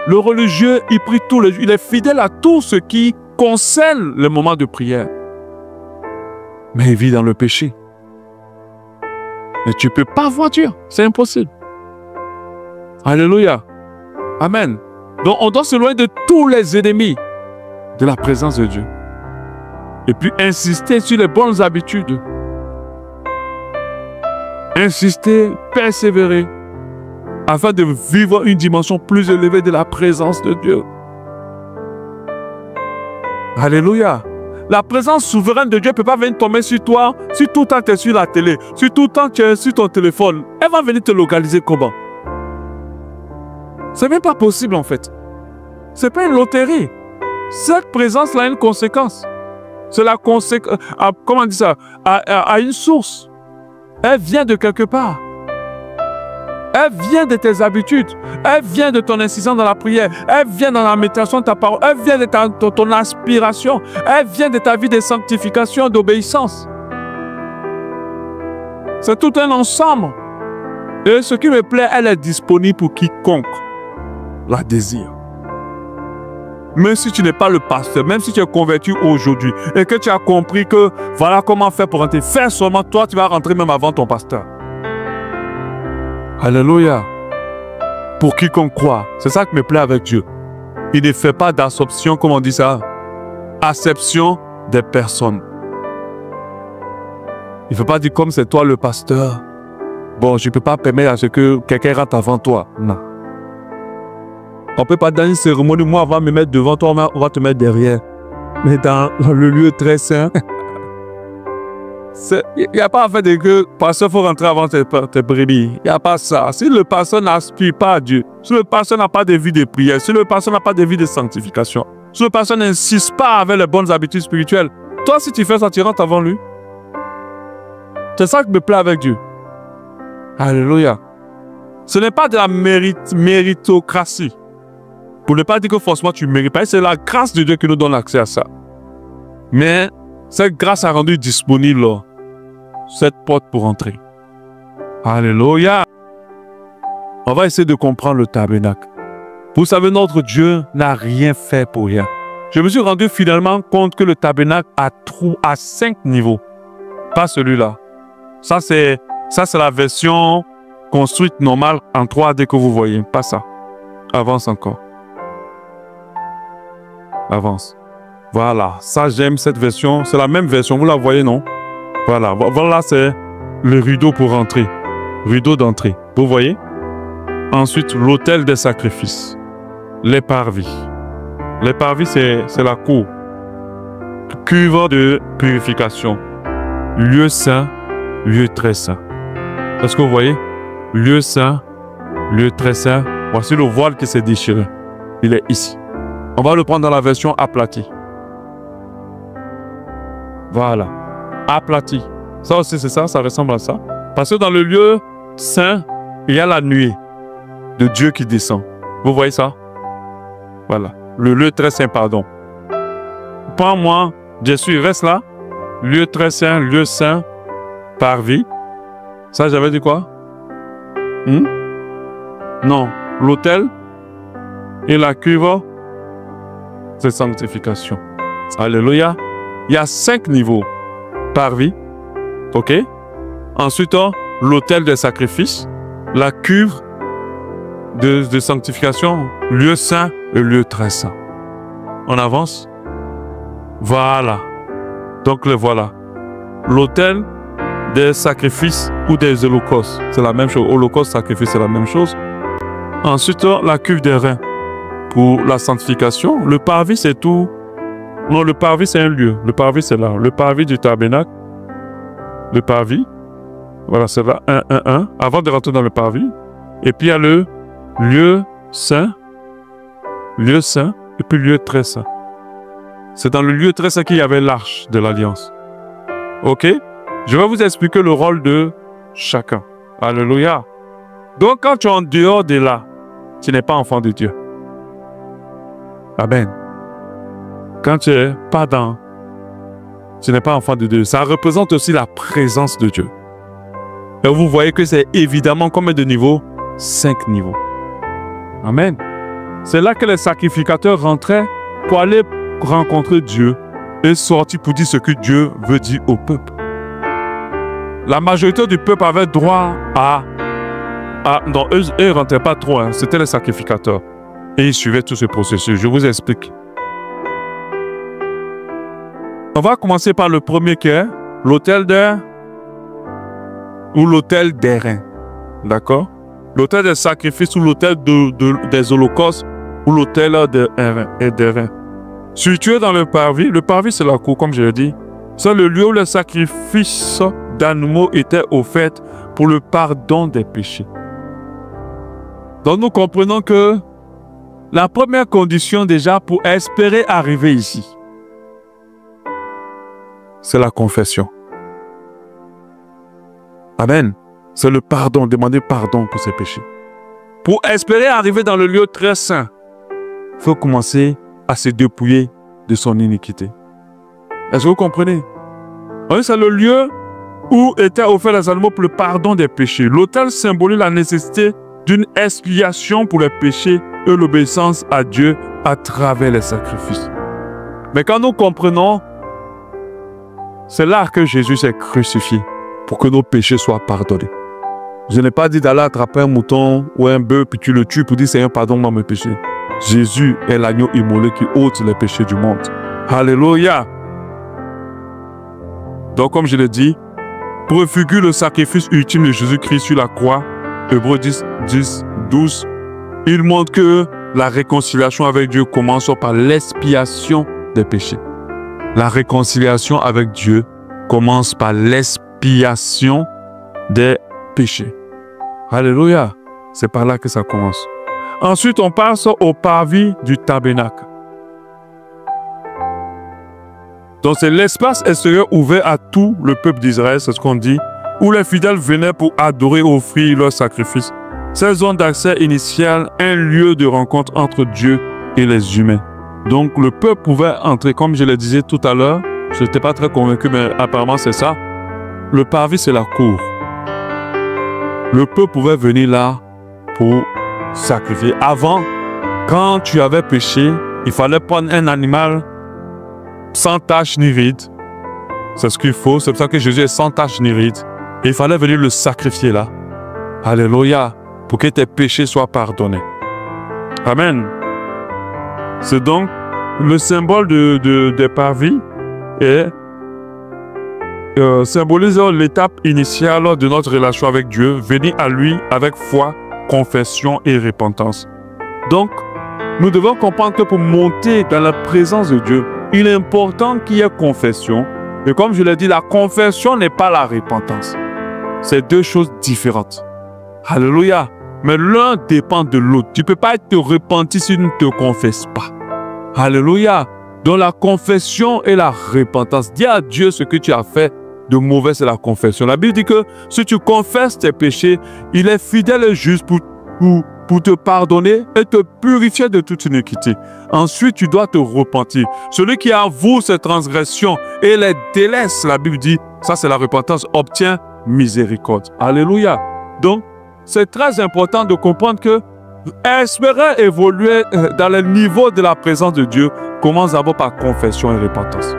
Le religieux, il prie tous les jours. Il est fidèle à tout ce qui concerne le moment de prière. Mais il vit dans le péché. Mais tu ne peux pas voir Dieu. C'est impossible. Alléluia. Amen. Donc on doit s'éloigner de tous les ennemis de la présence de Dieu. Et puis insister sur les bonnes habitudes. Insister, persévérer, afin de vivre une dimension plus élevée de la présence de Dieu. Alléluia. La présence souveraine de Dieu ne peut pas venir tomber sur toi si tout le temps tu es sur la télé, si tout le temps tu es sur ton téléphone. Elle va venir te localiser comment? C'est même pas possible en fait. C'est pas une loterie. Cette présence-là a une conséquence. C'est la conséquence, comment on dit ça, à une source. Elle vient de quelque part. Elle vient de tes habitudes. Elle vient de ton insistance dans la prière. Elle vient dans la méditation de ta parole. Elle vient de ton aspiration. Elle vient de ta vie de sanctification, d'obéissance. C'est tout un ensemble. Et ce qui me plaît, elle est disponible pour quiconque la désire. Même si tu n'es pas le pasteur, même si tu es converti aujourd'hui et que tu as compris que voilà comment faire pour rentrer, fais seulement, toi tu vas rentrer même avant ton pasteur. Alléluia. Pour quiconque croit. C'est ça qui me plaît avec Dieu. Il ne fait pas d'acception, comme on dit ça, acception des personnes. Il ne fait pas dire comme c'est toi le pasteur. Bon, je ne peux pas permettre à ce que quelqu'un rentre avant toi. Non. On ne peut pas dans une cérémonie, moi, on va me mettre devant toi, on va te mettre derrière. Mais dans le lieu très saint, il n'y a pas en fait de que pasteur faut rentrer avant tes brebis. Il n'y a pas ça. Si le pasteur n'aspire pas à Dieu, si le pasteur n'a pas de vie de prière, si le pasteur n'a pas de vie de sanctification, si le pasteur n'insiste pas avec les bonnes habitudes spirituelles, toi, si tu fais ça, tu rentres avant lui. C'est ça qui me plaît avec Dieu. Alléluia. Ce n'est pas de la méritocratie. Pour ne pas dire que forcément tu ne mérites pas, c'est la grâce de Dieu qui nous donne accès à ça. Mais cette grâce a rendu disponible cette porte pour entrer. Alléluia. On va essayer de comprendre le tabernacle. Vous savez, notre Dieu n'a rien fait pour rien. Je me suis rendu finalement compte que le tabernacle a 5 niveaux. Pas celui-là. Ça, c'est la version construite normale en 3D que vous voyez. Pas ça. Avance encore. Avance. Voilà. Ça, j'aime cette version. C'est la même version. Vous la voyez, non? Voilà. Voilà, c'est le rideau pour entrer. Rideau d'entrée. Vous voyez? Ensuite, l'autel des sacrifices. Les parvis. Les parvis, c'est la cour. Cuve de purification. Lieu saint lieu très saint. Est-ce que vous voyez? Lieu saint, lieu très saint. Voici le voile qui s'est déchiré. Il est ici. On va le prendre dans la version aplatie. Voilà. Aplati. Ça aussi, c'est ça, ça ressemble à ça. Parce que dans le lieu saint, il y a la nuée de Dieu qui descend. Vous voyez ça? Voilà. Le lieu très saint, pardon. Prends-moi, Jésus, reste là. Lieu très saint, lieu saint, parvis. Ça, j'avais dit quoi? Non. L'autel et la cuve, c'est sanctification. Alléluia. Il y a 5 niveaux. Parvis. OK? Ensuite, l'autel des sacrifices, la cuve de sanctification, lieu saint et lieu très saint. On avance? Voilà. Donc, le voilà. L'autel des sacrifices ou des holocaustes, c'est la même chose. Holocauste, sacrifice, c'est la même chose. Ensuite, la cuve des reins pour la sanctification. Le parvis, c'est tout. Non, le parvis, c'est un lieu. Le parvis, c'est là. Le parvis du tabernacle. Le parvis. Voilà, c'est là. 1. Avant de rentrer dans le parvis. Et puis, il y a le lieu saint. Lieu saint. Et puis, lieu très saint. C'est dans le lieu très saint qu'il y avait l'arche de l'alliance. OK? Je vais vous expliquer le rôle de chacun. Alléluia. Donc, quand tu es en dehors de là, tu n'es pas enfant de Dieu. Amen. Quand tu n'es pas dans, tu n'es pas enfant de Dieu. Ça représente aussi la présence de Dieu. Et vous voyez que c'est évidemment combien de niveaux? 5 niveaux. Amen. C'est là que les sacrificateurs rentraient pour aller rencontrer Dieu et sortir pour dire ce que Dieu veut dire au peuple. La majorité du peuple avait droit à non, eux ne rentraient pas trop, hein. C'était les sacrificateurs. Et ils suivaient tout ce processus. Je vous explique. On va commencer par le premier qui est l'autel ou l'autel des reins. D'accord? L'autel des sacrifices ou l'autel des holocaustes ou l'autel des reins. Situé dans le parvis c'est la cour, comme je l'ai dit. C'est le lieu où les sacrifices d'animaux étaient offerts pour le pardon des péchés. Donc nous comprenons que la première condition déjà pour espérer arriver ici, c'est la confession. Amen. C'est le pardon, demander pardon pour ses péchés. Pour espérer arriver dans le lieu très saint, il faut commencer à se dépouiller de son iniquité. Est-ce que vous comprenez? Oui, c'est le lieu où étaient offerts les animaux pour le pardon des péchés. L'autel symbolise la nécessité d'une expiation pour les péchés et l'obéissance à Dieu à travers les sacrifices. Mais quand nous comprenons, c'est là que Jésus s'est crucifié pour que nos péchés soient pardonnés. Je n'ai pas dit d'aller attraper un mouton ou un bœuf puis tu le tues pour dire Seigneur, pardonne-moi mes péchés. Jésus est l'agneau immolé qui ôte les péchés du monde. Alléluia. Donc comme je l'ai dit, préfigure le sacrifice ultime de Jésus-Christ sur la croix. Hébreux 10:12, il montre que la réconciliation avec Dieu commence par l'expiation des péchés. La réconciliation avec Dieu commence par l'expiation des péchés. Alléluia. C'est par là que ça commence. Ensuite, on passe au parvis du tabernacle. Donc, c'est l'espace extérieur ouvert à tout le peuple d'Israël, c'est ce qu'on dit, où les fidèles venaient pour adorer et offrir leurs sacrifices. Cette zone d'accès initiale, un lieu de rencontre entre Dieu et les humains. Donc, le peuple pouvait entrer, comme je le disais tout à l'heure, je n'étais pas très convaincu, mais apparemment c'est ça. Le parvis, c'est la cour. Le peuple pouvait venir là pour sacrifier. Avant, quand tu avais péché, il fallait prendre un animal sans tache ni ride. C'est ce qu'il faut. C'est pour ça que Jésus est sans tache ni ride. Et il fallait venir le sacrifier là. Alléluia. Pour que tes péchés soient pardonnés. Amen. C'est donc le symbole des parvis et symbolise l'étape initiale de notre relation avec Dieu, venir à lui avec foi, confession et repentance. Donc, nous devons comprendre que pour monter dans la présence de Dieu, il est important qu'il y ait confession. Et comme je l'ai dit, la confession n'est pas la repentance. C'est deux choses différentes. Alléluia. Mais l'un dépend de l'autre. Tu ne peux pas te repentir si tu ne te confesses pas. Alléluia. Donc la confession et la repentance. Dis à Dieu ce que tu as fait de mauvais, c'est la confession. La Bible dit que si tu confesses tes péchés, il est fidèle et juste pour te pardonner et te purifier de toute iniquité. Ensuite, tu dois te repentir. Celui qui avoue ses transgressions et les délaisse, la Bible dit, ça c'est la repentance, obtient miséricorde. Alléluia. Donc, c'est très important de comprendre que espérer évoluer dans le niveau de la présence de Dieu commence d'abord par confession et repentance.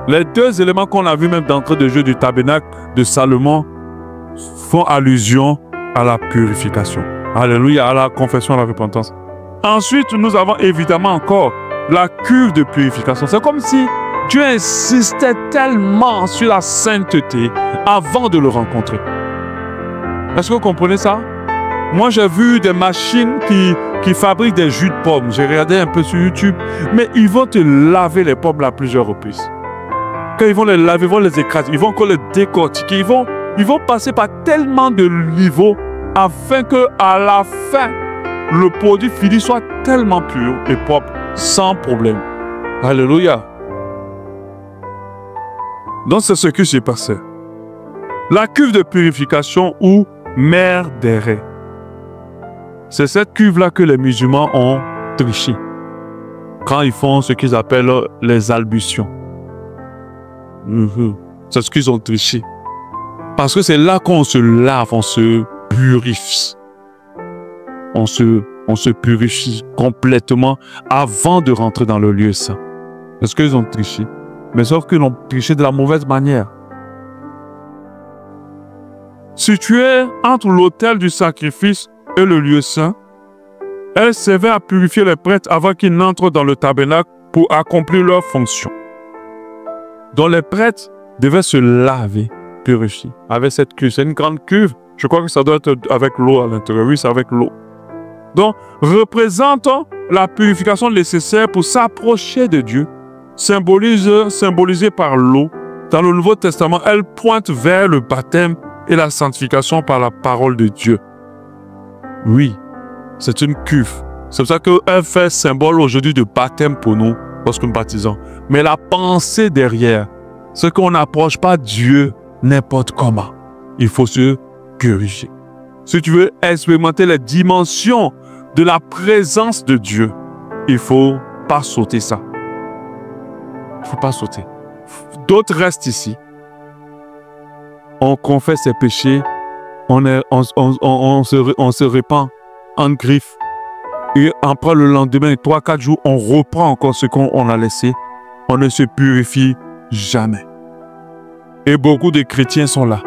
Les deux éléments qu'on a vus même d'entrée de jeu du tabernacle de Salomon font allusion à la purification. Alléluia, à la confession et à la repentance. Ensuite, nous avons évidemment encore la cuve de purification. C'est comme si Dieu insistait tellement sur la sainteté avant de le rencontrer. Est-ce que vous comprenez ça? Moi, j'ai vu des machines qui fabriquent des jus de pommes. J'ai regardé un peu sur YouTube. Mais ils vont te laver les pommes à plusieurs reprises. Quand ils vont les laver, ils vont les écraser. Ils vont encore les décortiquer. Ils vont passer par tellement de niveaux afin qu'à la fin, le produit fini soit tellement pur et propre, sans problème. Alléluia. Donc, c'est ce que j'ai passé. La cuve de purification ou mer d'Éré. C'est cette cuve-là que les musulmans ont triché quand ils font ce qu'ils appellent les ablutions. C'est ce qu'ils ont triché. Parce que c'est là qu'on se lave, on se purifie. On se purifie complètement avant de rentrer dans le lieu saint. Est-ce qu'ils ont triché? Mais sauf qu'ils l'ont triché de la mauvaise manière. Située entre l'autel du sacrifice et le lieu saint, elle servait à purifier les prêtres avant qu'ils n'entrent dans le tabernacle pour accomplir leur fonction. Donc les prêtres devaient se laver, purifier avec cette cuve. C'est une grande cuve. Je crois que ça doit être avec l'eau à l'intérieur. Oui, c'est avec l'eau. Donc, représentant la purification nécessaire pour s'approcher de Dieu, symbolisée par l'eau. Dans le Nouveau Testament, elle pointe vers le baptême et la sanctification par la parole de Dieu. Oui, c'est une cuve. C'est pour ça qu'elle fait symbole aujourd'hui de baptême pour nous lorsque nous baptisons. Mais la pensée derrière, c'est qu'on n'approche pas Dieu n'importe comment. Il faut se purifier. Si tu veux expérimenter les dimensions de la présence de Dieu, il ne faut pas sauter ça. Il ne faut pas sauter. D'autres restent ici. On confesse ses péchés, on se répand en griffe. Et après le lendemain, 3-4 jours, on reprend encore ce qu'on a laissé. On ne se purifie jamais. Et beaucoup de chrétiens sont là.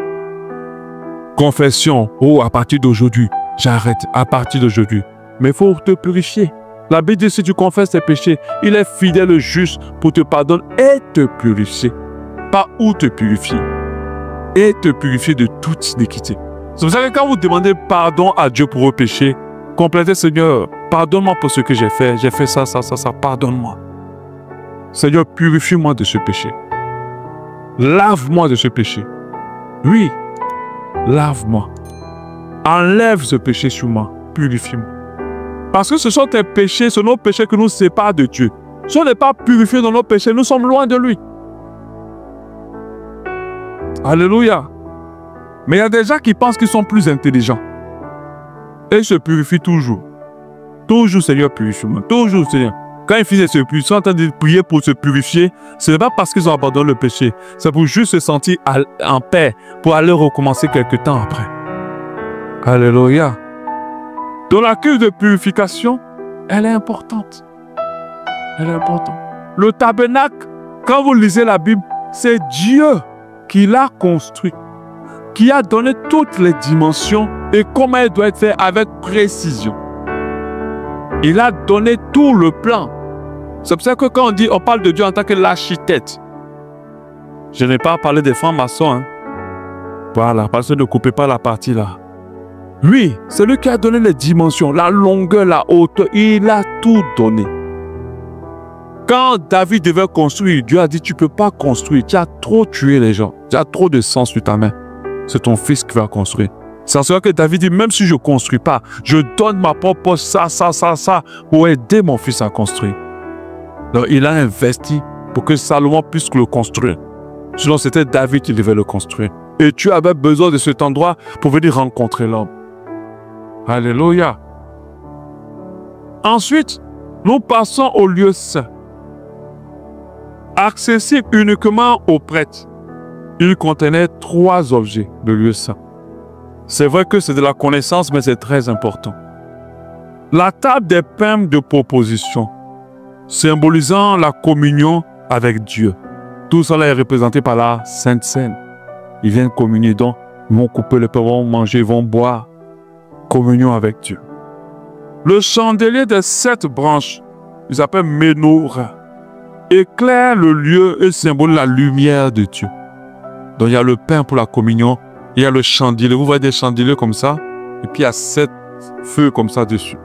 Confession, oh, à partir d'aujourd'hui, j'arrête, à partir d'aujourd'hui. Mais il faut te purifier. La Bible dit, si tu confesses tes péchés, il est fidèle et juste pour te pardonner et te purifier. Pas où te purifier. Et te purifier de toute iniquité. C'est pour ça que quand vous demandez pardon à Dieu pour vos péchés, complétez, Seigneur, pardonne-moi pour ce que j'ai fait ça, pardonne-moi. Seigneur, purifie-moi de ce péché. Lave-moi de ce péché. Oui, lave-moi. Enlève ce péché sur moi. Purifie-moi. Parce que ce sont tes péchés, ce sont nos péchés qui nous séparent de Dieu. Si on n'est pas purifié dans nos péchés, nous sommes loin de lui. Alléluia. Mais il y a des gens qui pensent qu'ils sont plus intelligents. Et ils se purifient toujours. Toujours, Seigneur, purifie-moi. Toujours, Seigneur. Quand ils finissent de se purifier, ils sont en train de prier pour se purifier. Ce n'est pas parce qu'ils ont abandonné le péché. C'est pour juste se sentir en paix, pour aller recommencer quelque temps après. Alléluia. Donc la cuve de purification, elle est importante. Elle est importante. Le tabernacle, quand vous lisez la Bible, c'est Dieu qui l'a construit, qui a donné toutes les dimensions et comment elle doit être faite avec précision. Il a donné tout le plan. C'est pour ça que quand on parle de Dieu en tant que l'architecte, je n'ai pas parlé des francs-maçons. Hein. Voilà, parce que ne coupez pas la partie là. Oui, c'est lui qui a donné les dimensions, la longueur, la hauteur, il a tout donné. Quand David devait construire, Dieu a dit, tu ne peux pas construire, tu as trop tué les gens, tu as trop de sang sur ta main. c'est ton fils qui va construire. C'est en cela que David dit, même si je ne construis pas, je donne ma propre ça, pour aider mon fils à construire. Donc, il a investi pour que Salomon puisse le construire. Sinon, c'était David qui devait le construire. Et tu avais besoin de cet endroit pour venir rencontrer l'homme. Alléluia. Ensuite, nous passons au lieu saint. Accessible uniquement aux prêtres. Il contenait 3 objets, le lieu saint. C'est vrai que c'est de la connaissance, mais c'est très important. La table des pains de proposition, symbolisant la communion avec Dieu. Tout cela est représenté par la Sainte Seine. Ils viennent communier, donc ils vont couper le pain, vont manger, vont boire. Communion avec Dieu. Le chandelier de 7 branches, ils appellent Ménorah, éclaire le lieu et symbolise la lumière de Dieu. Donc il y a le pain pour la communion, il y a le chandelier. Vous voyez des chandeliers comme ça, et puis il y a 7 feux comme ça dessus.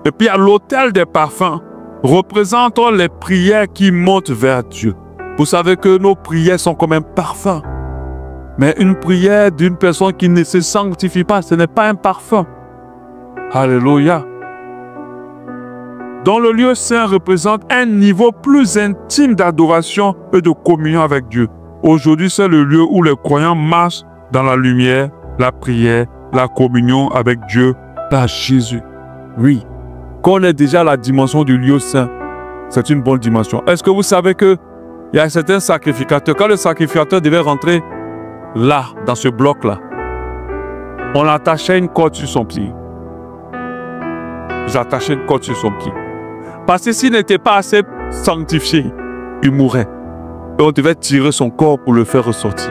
Et puis il y a l'autel des parfums, représentant les prières qui montent vers Dieu. Vous savez que nos prières sont comme un parfum. Mais une prière d'une personne qui ne se sanctifie pas, ce n'est pas un parfum. Alléluia. Donc le lieu saint représente un niveau plus intime d'adoration et de communion avec Dieu. Aujourd'hui, c'est le lieu où les croyants marchent dans la lumière, la prière, la communion avec Dieu par Jésus. Oui, connaît déjà la dimension du lieu saint. C'est une bonne dimension. Est-ce que vous savez qu'il y a certains sacrificateurs, quand le sacrificateur devait rentrer là, dans ce bloc-là, on attachait une corde sur son pied. Ils attachaient une corde sur son pied. Parce que s'il n'était pas assez sanctifié, il mourrait. Et on devait tirer son corps pour le faire ressortir.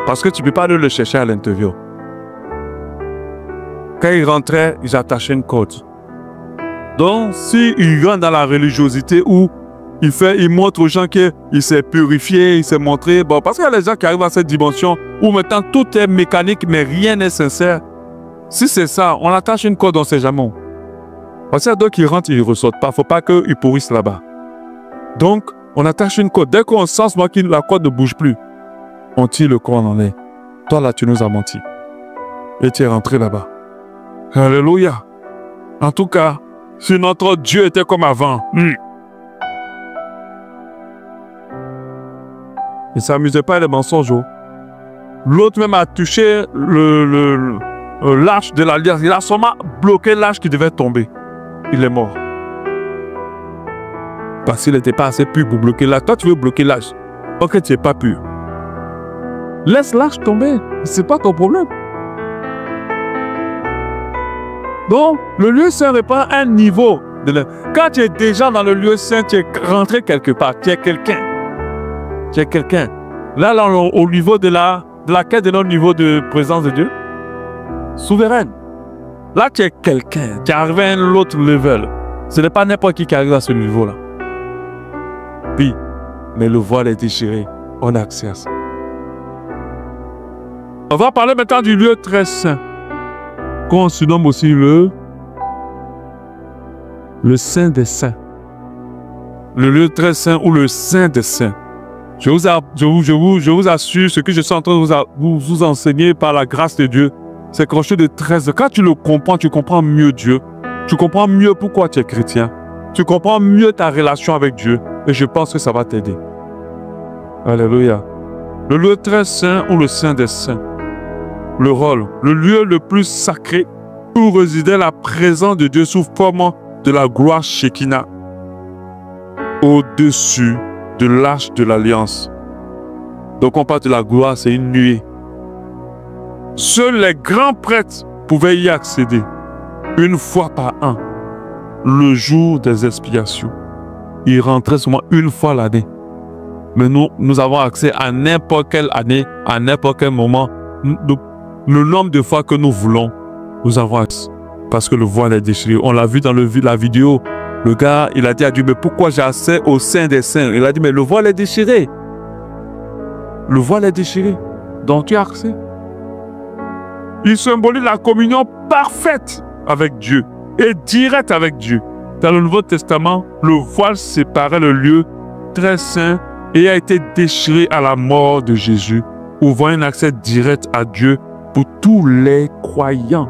Parce que tu ne peux pas aller le chercher à l'intérieur. Quand il rentrait, ils attachaient une corde. Donc, s'il rentre dans la religiosité où il montre aux gens qu'il s'est purifié, il s'est montré. Bon, parce qu'il y a les gens qui arrivent à cette dimension où maintenant tout est mécanique, mais rien n'est sincère. Si c'est ça, on attache une corde, on ne sait jamais. Parce qu'il y a d'autres qui rentrent, ils ne ressortent pas. Il ne faut pas qu'ils pourrissent là-bas. Donc, on attache une corde. Dès qu'on sent que la corde ne bouge plus, on tire le corps en l'air. Toi, là, tu nous as menti. Et tu es rentré là-bas. Alléluia. En tout cas, si notre Dieu était comme avant, il ne s'amusait pas à les mensonges. L'autre même a touché l'arche de l'alliance. Il a seulement bloqué l'arche qui devait tomber. Il est mort. Parce qu'il n'était pas assez pur pour bloquer l'arche. Toi, tu veux bloquer l'arche. Ok, tu n'es pas pur. Laisse l'arche tomber. Ce n'est pas ton problème. Donc, le lieu saint n'est pas un niveau. Quand tu es déjà dans le lieu saint, tu es rentré quelque part. Tu es quelqu'un. Tu es quelqu'un. Là, au niveau de laquelle de notre niveau de présence de Dieu? Souveraine. Là, tu es quelqu'un. Tu es arrivé à un autre level. Ce n'est pas n'importe qui arrive à ce niveau-là. Puis, mais le voile est déchiré. On a accès à ça. On va parler maintenant du lieu très saint, qu'on surnomme aussi le Saint des Saints. Le lieu très saint ou le Saint des Saints. Je vous assure, ce que je suis en train de vous enseigner par la grâce de Dieu, c'est quelque chose de très... Quand tu le comprends, tu comprends mieux Dieu. Tu comprends mieux pourquoi tu es chrétien. Tu comprends mieux ta relation avec Dieu. Et je pense que ça va t'aider. Alléluia. Le lieu très saint ou le Saint des Saints. Le rôle, le lieu le plus sacré où résidait la présence de Dieu sous forme de la gloire Shekinah. Au-dessus de l'arche de l'alliance. Donc on parle de la gloire, c'est une nuée. Seuls les grands prêtres pouvaient y accéder, une fois par an, le jour des expiations. Ils rentraient seulement une fois l'année. Mais nous avons accès à n'importe quelle année, à n'importe quel moment. Le nombre de fois que nous voulons, nous avons accès. Parce que le voile est déchiré. On l'a vu dans la vidéo. Le gars, il a dit à Dieu, mais pourquoi j'ai accès au Saint des Saints? Il a dit, mais le voile est déchiré. Le voile est déchiré. Donc tu as accès. Il symbolise la communion parfaite avec Dieu et directe avec Dieu. Dans le Nouveau Testament, le voile séparait le lieu très saint et a été déchiré à la mort de Jésus ouvrant un accès direct à Dieu pour tous les croyants.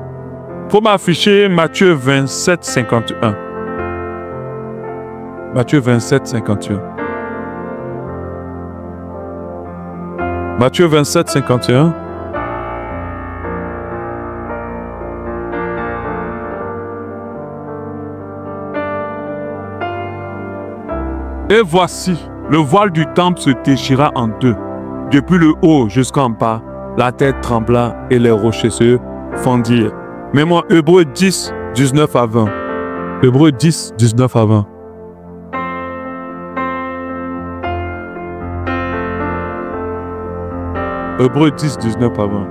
Il faut m'afficher Matthieu 27, 51. Matthieu 27, 51. Matthieu 27, 51. Et voici, le voile du temple se déchira en deux, depuis le haut jusqu'en bas. La terre trembla et les rochers se fendirent. Mais moi, Hébreux 10, 19 à 20. Hébreux 10, 19 à 20. Hébreux 10, 19 à 20.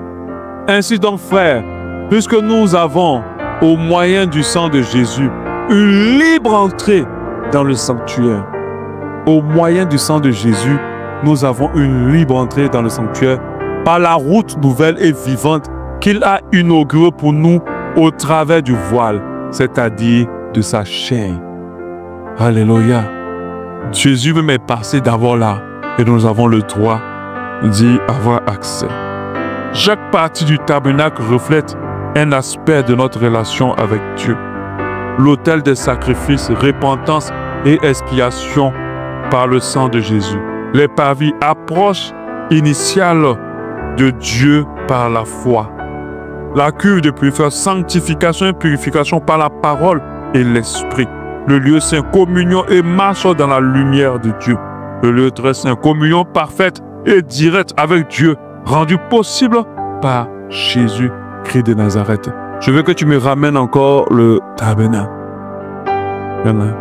Ainsi donc, frères, puisque nous avons, au moyen du sang de Jésus, une libre entrée dans le sanctuaire. Au moyen du sang de Jésus, nous avons une libre entrée dans le sanctuaire par la route nouvelle et vivante qu'il a inaugurée pour nous au travers du voile, c'est-à-dire de sa chair. Alléluia. Jésus même est passé d'abord là et nous avons le droit d'y avoir accès. Chaque partie du tabernacle reflète un aspect de notre relation avec Dieu. L'autel des sacrifices, repentance et expiation par le sang de Jésus. Les parvis, approche initiale de Dieu par la foi. La cuve de purification, sanctification et purification par la parole et l'esprit. Le lieu saint, communion et marche dans la lumière de Dieu. Le lieu très saint, communion parfaite et directe avec Dieu, rendu possible par Jésus-Christ de Nazareth. Je veux que tu me ramènes encore le tabernacle.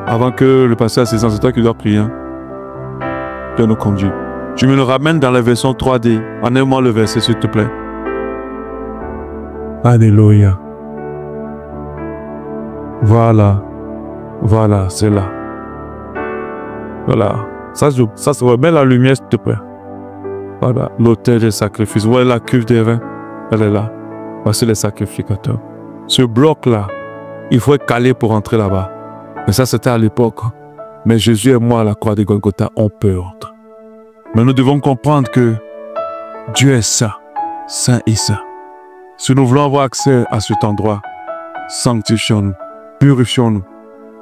Avant que le pasteur assistant, c'est toi qui dois prier. Dieu nous conduit. Tu me le ramènes dans la version 3D. Enlève-moi le verset, s'il te plaît. Alléluia. Voilà. Voilà, c'est là. Voilà. Ça se remet la lumière, s'il te plaît. Voilà. L'autel des sacrifices. Voilà la cuve des vins. Elle est là. Voici les sacrificateurs. Ce bloc-là, il faut être calé pour entrer là-bas. Mais ça, c'était à l'époque. Mais Jésus et moi, à la croix de Golgotha, on peut entrer. Mais nous devons comprendre que Dieu est saint, saint et saint. Si nous voulons avoir accès à cet endroit, sanctifions-nous, purifions-nous,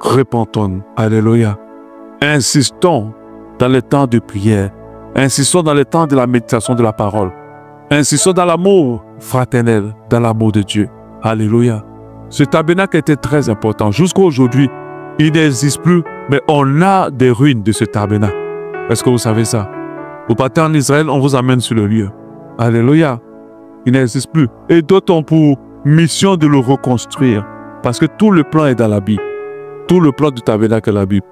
repentons-nous. Alléluia. Insistons dans les temps de prière. Insistons dans les temps de la méditation de la parole. Insistons dans l'amour fraternel, dans l'amour de Dieu. Alléluia. Ce tabernacle était très important. Jusqu'à aujourd'hui, il n'existe plus, mais on a des ruines de ce tabernacle. Est-ce que vous savez ça? Vous partez en Israël, on vous amène sur le lieu. Alléluia. Il n'existe plus. Et d'autres ont pour mission de le reconstruire. Parce que tout le plan est dans la Bible. Tout le plan du tabernacle est dans la Bible.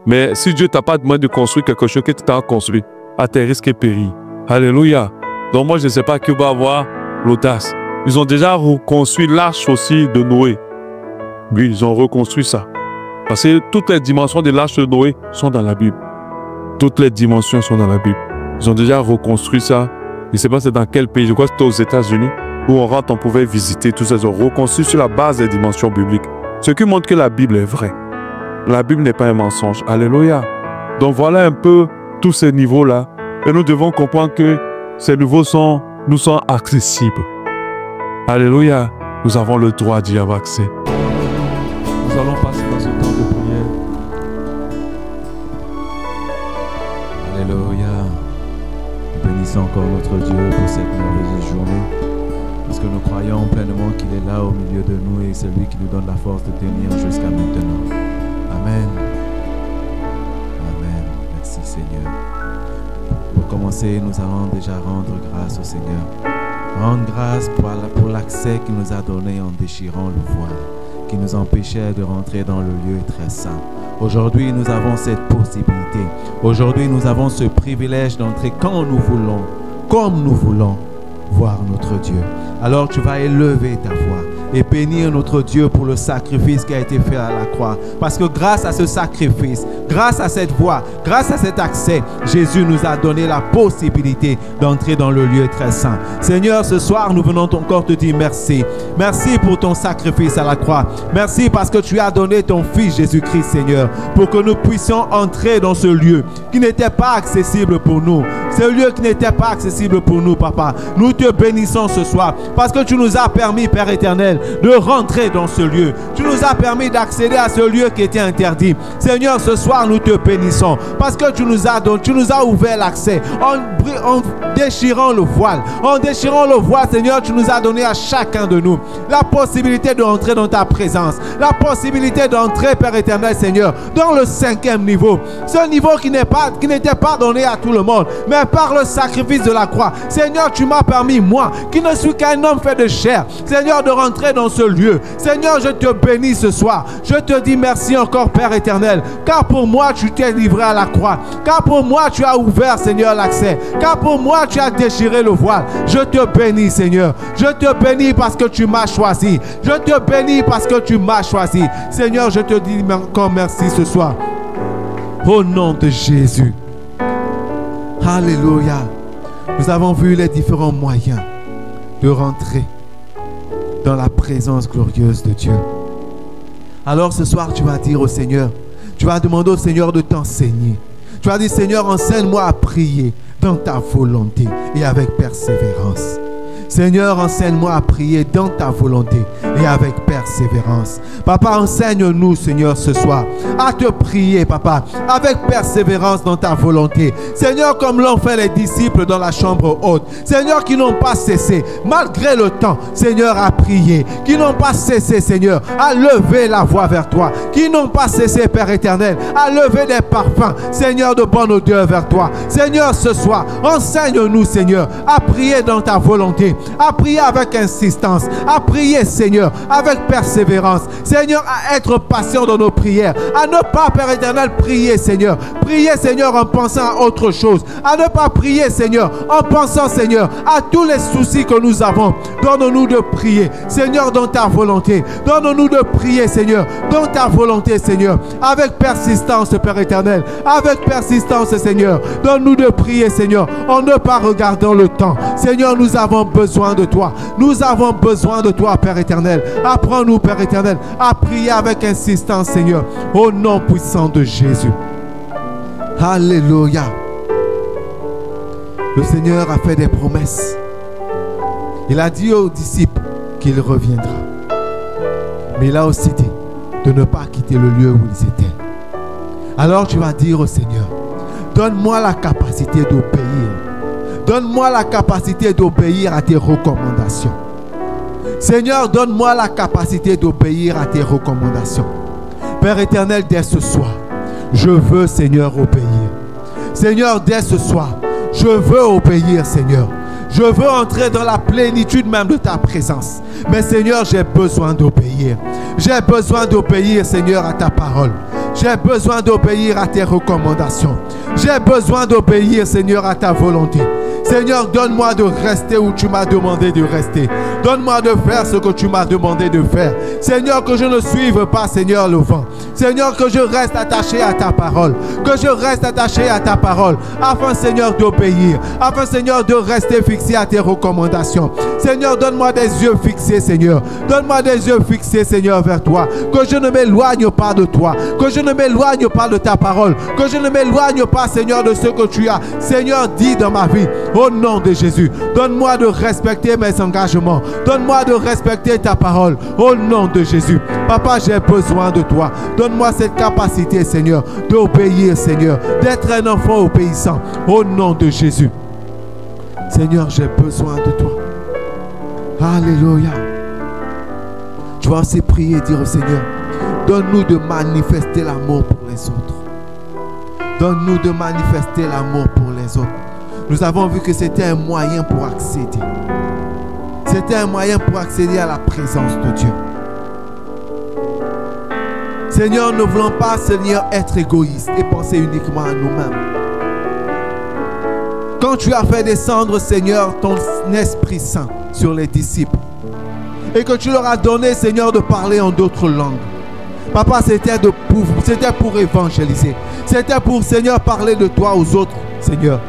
Mais si Dieu t'a pas demandé de construire quelque chose que tu t'as construit, à tes risques et périls. Alléluia. Donc moi, je ne sais pas qui va avoir l'audace. Ils ont déjà reconstruit l'arche aussi de Noé. Oui, ils ont reconstruit ça. Parce que toutes les dimensions de l'arche de Noé sont dans la Bible. Toutes les dimensions sont dans la Bible. Ils ont déjà reconstruit ça. Je ne sais pas c'est dans quel pays. Je crois que c'était aux États-Unis. Où on rentre, on pouvait visiter tout ça. Ils ont reconstruit sur la base des dimensions bibliques. Ce qui montre que la Bible est vraie. La Bible n'est pas un mensonge. Alléluia. Donc voilà un peu tous ces niveaux-là. Et nous devons comprendre que ces niveaux nous sont accessibles. Alléluia. Nous avons le droit d'y avoir accès. Nous allons passer dans ce temps de prière. Alléluia. Nous bénissons encore notre Dieu pour cette merveilleuse journée. Parce que nous croyons pleinement qu'il est là au milieu de nous et c'est lui qui nous donne la force de tenir jusqu'à maintenant. Amen. Amen. Merci Seigneur. Pour commencer, nous allons déjà rendre grâce au Seigneur. Rendre grâce pour l'accès qu'il nous a donné en déchirant le voile, qui nous empêchait de rentrer dans le lieu très saint. Aujourd'hui, nous avons cette possibilité. Aujourd'hui, nous avons ce privilège d'entrer quand nous voulons, comme nous voulons, voir notre Dieu. Alors tu vas élever ta voix et bénir notre Dieu pour le sacrifice qui a été fait à la croix. Parce que grâce à ce sacrifice, grâce à cette voix, grâce à cet accès, Jésus nous a donné la possibilité d'entrer dans le lieu très saint. Seigneur, ce soir, nous venons encore te dire merci. Merci pour ton sacrifice à la croix. Merci parce que tu as donné ton Fils Jésus-Christ, Seigneur, pour que nous puissions entrer dans ce lieu qui n'était pas accessible pour nous. ce lieu qui n'était pas accessible pour nous, Papa. Nous te bénissons ce soir parce que tu nous as permis, Père éternel, de rentrer dans ce lieu. Tu nous as permis d'accéder à ce lieu qui était interdit. Seigneur, ce soir, nous te bénissons parce que tu nous as ouvert l'accès en déchirant le voile. En déchirant le voile, Seigneur, tu nous as donné à chacun de nous la possibilité de rentrer dans ta présence, la possibilité d'entrer, Père éternel, Seigneur, dans le 5e niveau. Ce niveau qui n'était pas donné à tout le monde, mais par le sacrifice de la croix. Seigneur, tu m'as permis, moi, qui ne suis qu'un homme fait de chair, Seigneur, de rentrer dans ce lieu. Seigneur, je te bénis ce soir. Je te dis merci encore, Père éternel, car pour moi, tu t'es livré à la croix. Car pour moi, tu as ouvert, Seigneur, l'accès. Car pour moi, tu as déchiré le voile. Je te bénis, Seigneur. Je te bénis parce que tu m'as choisi. Je te bénis parce que tu m'as choisi. Seigneur, je te dis encore merci ce soir. Au nom de Jésus. Alléluia. Nous avons vu les différents moyens de rentrer dans la présence glorieuse de Dieu. Alors ce soir, tu vas dire au Seigneur, tu vas demander au Seigneur de t'enseigner. Tu vas dire, Seigneur, enseigne-moi à prier dans ta volonté et avec persévérance. Seigneur, enseigne-moi à prier dans ta volonté et avec persévérance. Papa, enseigne-nous, Seigneur, ce soir, à te prier, Papa, avec persévérance dans ta volonté. Seigneur, comme l'ont fait les disciples dans la chambre haute. Seigneur, qui n'ont pas cessé, malgré le temps, Seigneur, à prier. Qui n'ont pas cessé, Seigneur, à lever la voix vers toi. Qui n'ont pas cessé, Père éternel, à lever des parfums, Seigneur, de bonne odeur vers toi. Seigneur, ce soir, enseigne-nous, Seigneur, à prier dans ta volonté. À prier avec insistance, à prier, Seigneur, avec persévérance. Seigneur, à être patient dans nos prières, à ne pas, Père éternel, prier, Seigneur. Prier, Seigneur, en pensant à autre chose. À ne pas prier, Seigneur, en pensant, Seigneur, à tous les soucis que nous avons. Donne-nous de prier, Seigneur, dans ta volonté. Donne-nous de prier, Seigneur, dans ta volonté, Seigneur, avec persistance, Père éternel. Avec persistance, Seigneur. Donne-nous de prier, Seigneur, en ne pas regardant le temps. Seigneur, nous avons besoin de toi. Nous avons besoin de toi, Père éternel. Apprends-nous, Père éternel, à prier avec insistance, Seigneur, au nom puissant de Jésus. Alléluia. Le Seigneur a fait des promesses. Il a dit aux disciples qu'il reviendra. Mais il a aussi dit de ne pas quitter le lieu où ils étaient. Alors tu vas dire au Seigneur, donne-moi la capacité d'obéir. Donne-moi la capacité d'obéir à tes recommandations. Seigneur, donne-moi la capacité d'obéir à tes recommandations. Père éternel, dès ce soir, je veux, Seigneur, obéir. Seigneur, dès ce soir, je veux obéir, Seigneur. Je veux entrer dans la plénitude même de ta présence. Mais Seigneur, j'ai besoin d'obéir. J'ai besoin d'obéir, Seigneur, à ta parole. J'ai besoin d'obéir à tes recommandations. J'ai besoin d'obéir, Seigneur, à ta volonté. Seigneur, donne-moi de rester où tu m'as demandé de rester. Donne-moi de faire ce que tu m'as demandé de faire. Seigneur, que je ne suive pas, Seigneur, le vent. Seigneur, que je reste attaché à ta parole. Que je reste attaché à ta parole. Afin, Seigneur, d'obéir. Afin, Seigneur, de rester fixé à tes recommandations. Seigneur, donne-moi des yeux fixés, Seigneur. Donne-moi des yeux fixés, Seigneur, vers toi. Que je ne m'éloigne pas de toi. Que je ne m'éloigne pas de ta parole. Que je ne m'éloigne pas, Seigneur, de ce que tu as, Seigneur, dit dans ma vie. Au nom de Jésus, donne-moi de respecter mes engagements. Donne-moi de respecter ta parole. Au nom de Jésus. Papa, j'ai besoin de toi. Donne-moi cette capacité, Seigneur, d'obéir, Seigneur, d'être un enfant obéissant. Au nom de Jésus. Seigneur, j'ai besoin de toi. Alléluia. Tu vas aussi prier et dire au Seigneur, donne-nous de manifester l'amour pour les autres. Donne-nous de manifester l'amour pour les autres. Nous avons vu que c'était un moyen pour accéder. C'était un moyen pour accéder à la présence de Dieu. Seigneur, ne voulons pas, Seigneur, être égoïstes et penser uniquement à nous-mêmes. Quand tu as fait descendre, Seigneur, ton Esprit Saint sur les disciples et que tu leur as donné, Seigneur, de parler en d'autres langues. Papa, c'était pour évangéliser. C'était pour, Seigneur, parler de toi aux autres, Seigneur.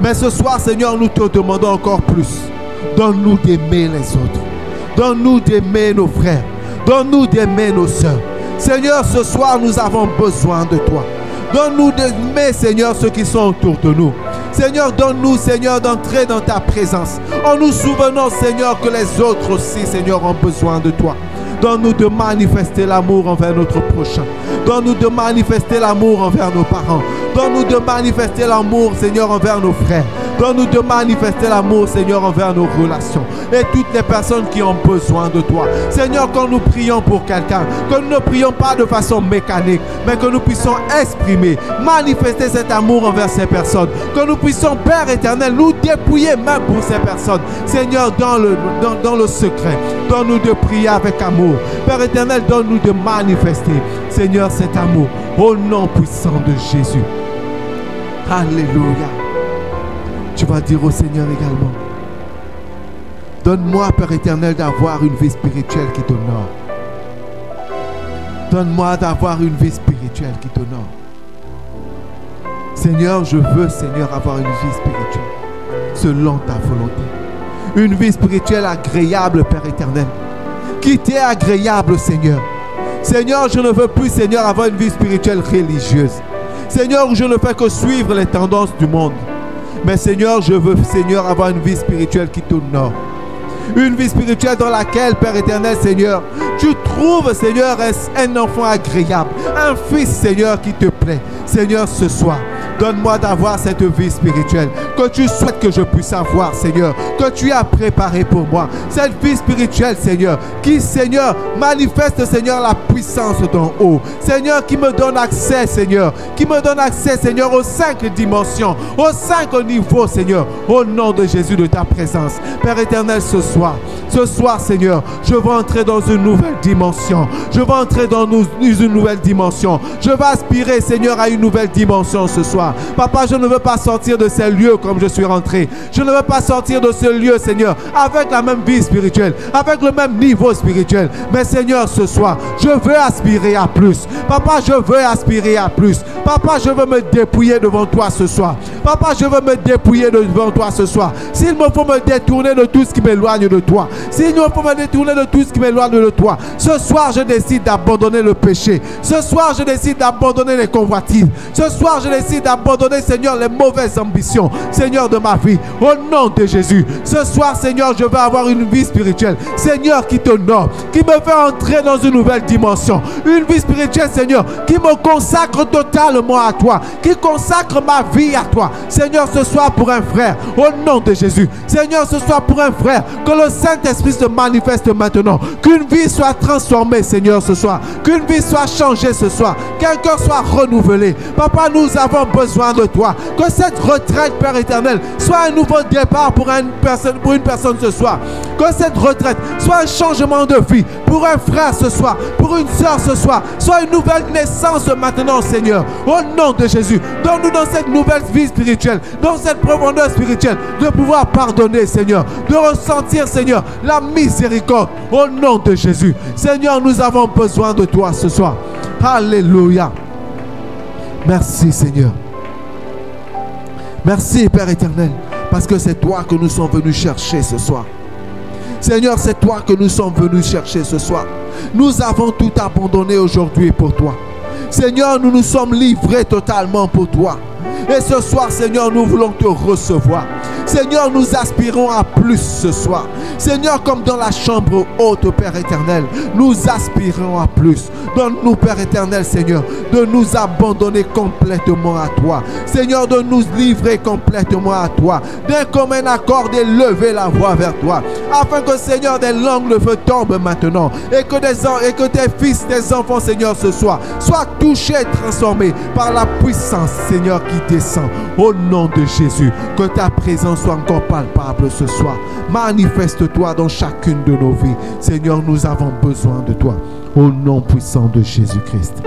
Mais ce soir, Seigneur, nous te demandons encore plus. Donne-nous d'aimer les autres. Donne-nous d'aimer nos frères. Donne-nous d'aimer nos sœurs. Seigneur, ce soir, nous avons besoin de toi. Donne-nous d'aimer, Seigneur, ceux qui sont autour de nous. Seigneur, donne-nous, Seigneur, d'entrer dans ta présence. En nous souvenant, Seigneur, que les autres aussi, Seigneur, ont besoin de toi. Donne-nous de manifester l'amour envers notre prochain. Donne-nous de manifester l'amour envers nos parents. Donne-nous de manifester l'amour, Seigneur, envers nos frères. Donne-nous de manifester l'amour, Seigneur, envers nos relations. Et toutes les personnes qui ont besoin de toi. Seigneur, quand nous prions pour quelqu'un, que nous ne prions pas de façon mécanique, mais que nous puissions exprimer, manifester cet amour envers ces personnes. Que nous puissions, Père éternel, nous dépouiller même pour ces personnes. Seigneur, dans le secret, donne-nous de prier avec amour. Père éternel, donne-nous de manifester, Seigneur, cet amour au nom puissant de Jésus. Alléluia. Tu vas dire au Seigneur également, donne-moi, Père éternel, d'avoir une vie spirituelle qui t'honore. Donne-moi d'avoir une vie spirituelle qui t'honore. Seigneur, je veux, Seigneur, avoir une vie spirituelle selon ta volonté. Une vie spirituelle agréable, Père éternel, qui t'est agréable, Seigneur. Seigneur, je ne veux plus, Seigneur, avoir une vie spirituelle religieuse. Seigneur, où je ne fais que suivre les tendances du monde. Mais Seigneur, je veux, Seigneur, avoir une vie spirituelle qui t'honore. Une vie spirituelle dans laquelle, Père éternel, Seigneur, tu trouves, Seigneur, un enfant agréable. Un fils, Seigneur, qui te plaît. Seigneur, ce soir, donne-moi d'avoir cette vie spirituelle que tu souhaites que je puisse avoir, Seigneur, que tu as préparée pour moi. Cette vie spirituelle, Seigneur, qui, Seigneur, manifeste, Seigneur, la puissance d'en haut. Seigneur, qui me donne accès, Seigneur, qui me donne accès, Seigneur, aux 5 dimensions, aux 5 niveaux, Seigneur, au nom de Jésus, de ta présence. Père éternel, ce soir, Seigneur, je veux entrer dans une nouvelle dimension. Je veux entrer dans une nouvelle dimension. Je veux aspirer, Seigneur, à une nouvelle dimension ce soir. Papa, je ne veux pas sortir de ces lieux comme je suis rentré. Je ne veux pas sortir de ce lieu, Seigneur, avec la même vie spirituelle, avec le même niveau spirituel. Mais Seigneur, ce soir, je veux aspirer à plus. Papa, je veux aspirer à plus. Papa, je veux me dépouiller devant toi ce soir. Papa, je veux me dépouiller devant toi ce soir. S'il me faut me détourner de tout ce qui m'éloigne de toi, s'il me faut me détourner de tout ce qui m'éloigne de toi, ce soir, je décide d'abandonner le péché. Ce soir, je décide d'abandonner les convoitises. Ce soir, je décide d'abandonner, Seigneur, les mauvaises ambitions, Seigneur, de ma vie. Au nom de Jésus. Ce soir, Seigneur, je veux avoir une vie spirituelle, Seigneur, qui t'honore, qui me fait entrer dans une nouvelle dimension. Une vie spirituelle, Seigneur, qui me consacre totalement à toi, qui consacre ma vie à toi. Seigneur, ce soir pour un frère, au nom de Jésus. Seigneur, ce soir pour un frère, que le Saint-Esprit se manifeste maintenant. Qu'une vie soit transformée, Seigneur, ce soir. Qu'une vie soit changée ce soir. Qu'un cœur soit renouvelé. Papa, nous avons besoin de toi. Que cette retraite, Père éternel, soit un nouveau départ pour une personne ce soir. Que cette retraite soit un changement de vie pour un frère ce soir, pour une soeur ce soir. Soit une nouvelle naissance maintenant, Seigneur. Au nom de Jésus, donne-nous dans cette nouvelle vie spirituelle, dans cette profondeur spirituelle, de pouvoir pardonner, Seigneur, de ressentir, Seigneur, la miséricorde. Au nom de Jésus. Seigneur, nous avons besoin de toi ce soir. Alléluia. Merci, Seigneur. Merci, Père éternel, parce que c'est toi que nous sommes venus chercher ce soir. Seigneur, c'est toi que nous sommes venus chercher ce soir. Nous avons tout abandonné aujourd'hui pour toi. Seigneur, nous nous sommes livrés totalement pour toi. Et ce soir, Seigneur, nous voulons te recevoir. Seigneur, nous aspirons à plus ce soir. Seigneur, comme dans la chambre haute, Père éternel, nous aspirons à plus. Donne-nous, Père éternel, Seigneur, de nous abandonner complètement à toi. Seigneur, de nous livrer complètement à toi. D'un commun accord, d'élever la voix vers toi. Afin que, Seigneur, des langues de feu tombent maintenant. Et que tes fils, tes enfants, Seigneur, ce soir, soient touchés et transformés par la puissance, Seigneur, qui descend. Au nom de Jésus, que ta présence soit encore palpable ce soir. Manifeste-toi dans chacune de nos vies. Seigneur, nous avons besoin de toi. Au nom puissant de Jésus-Christ.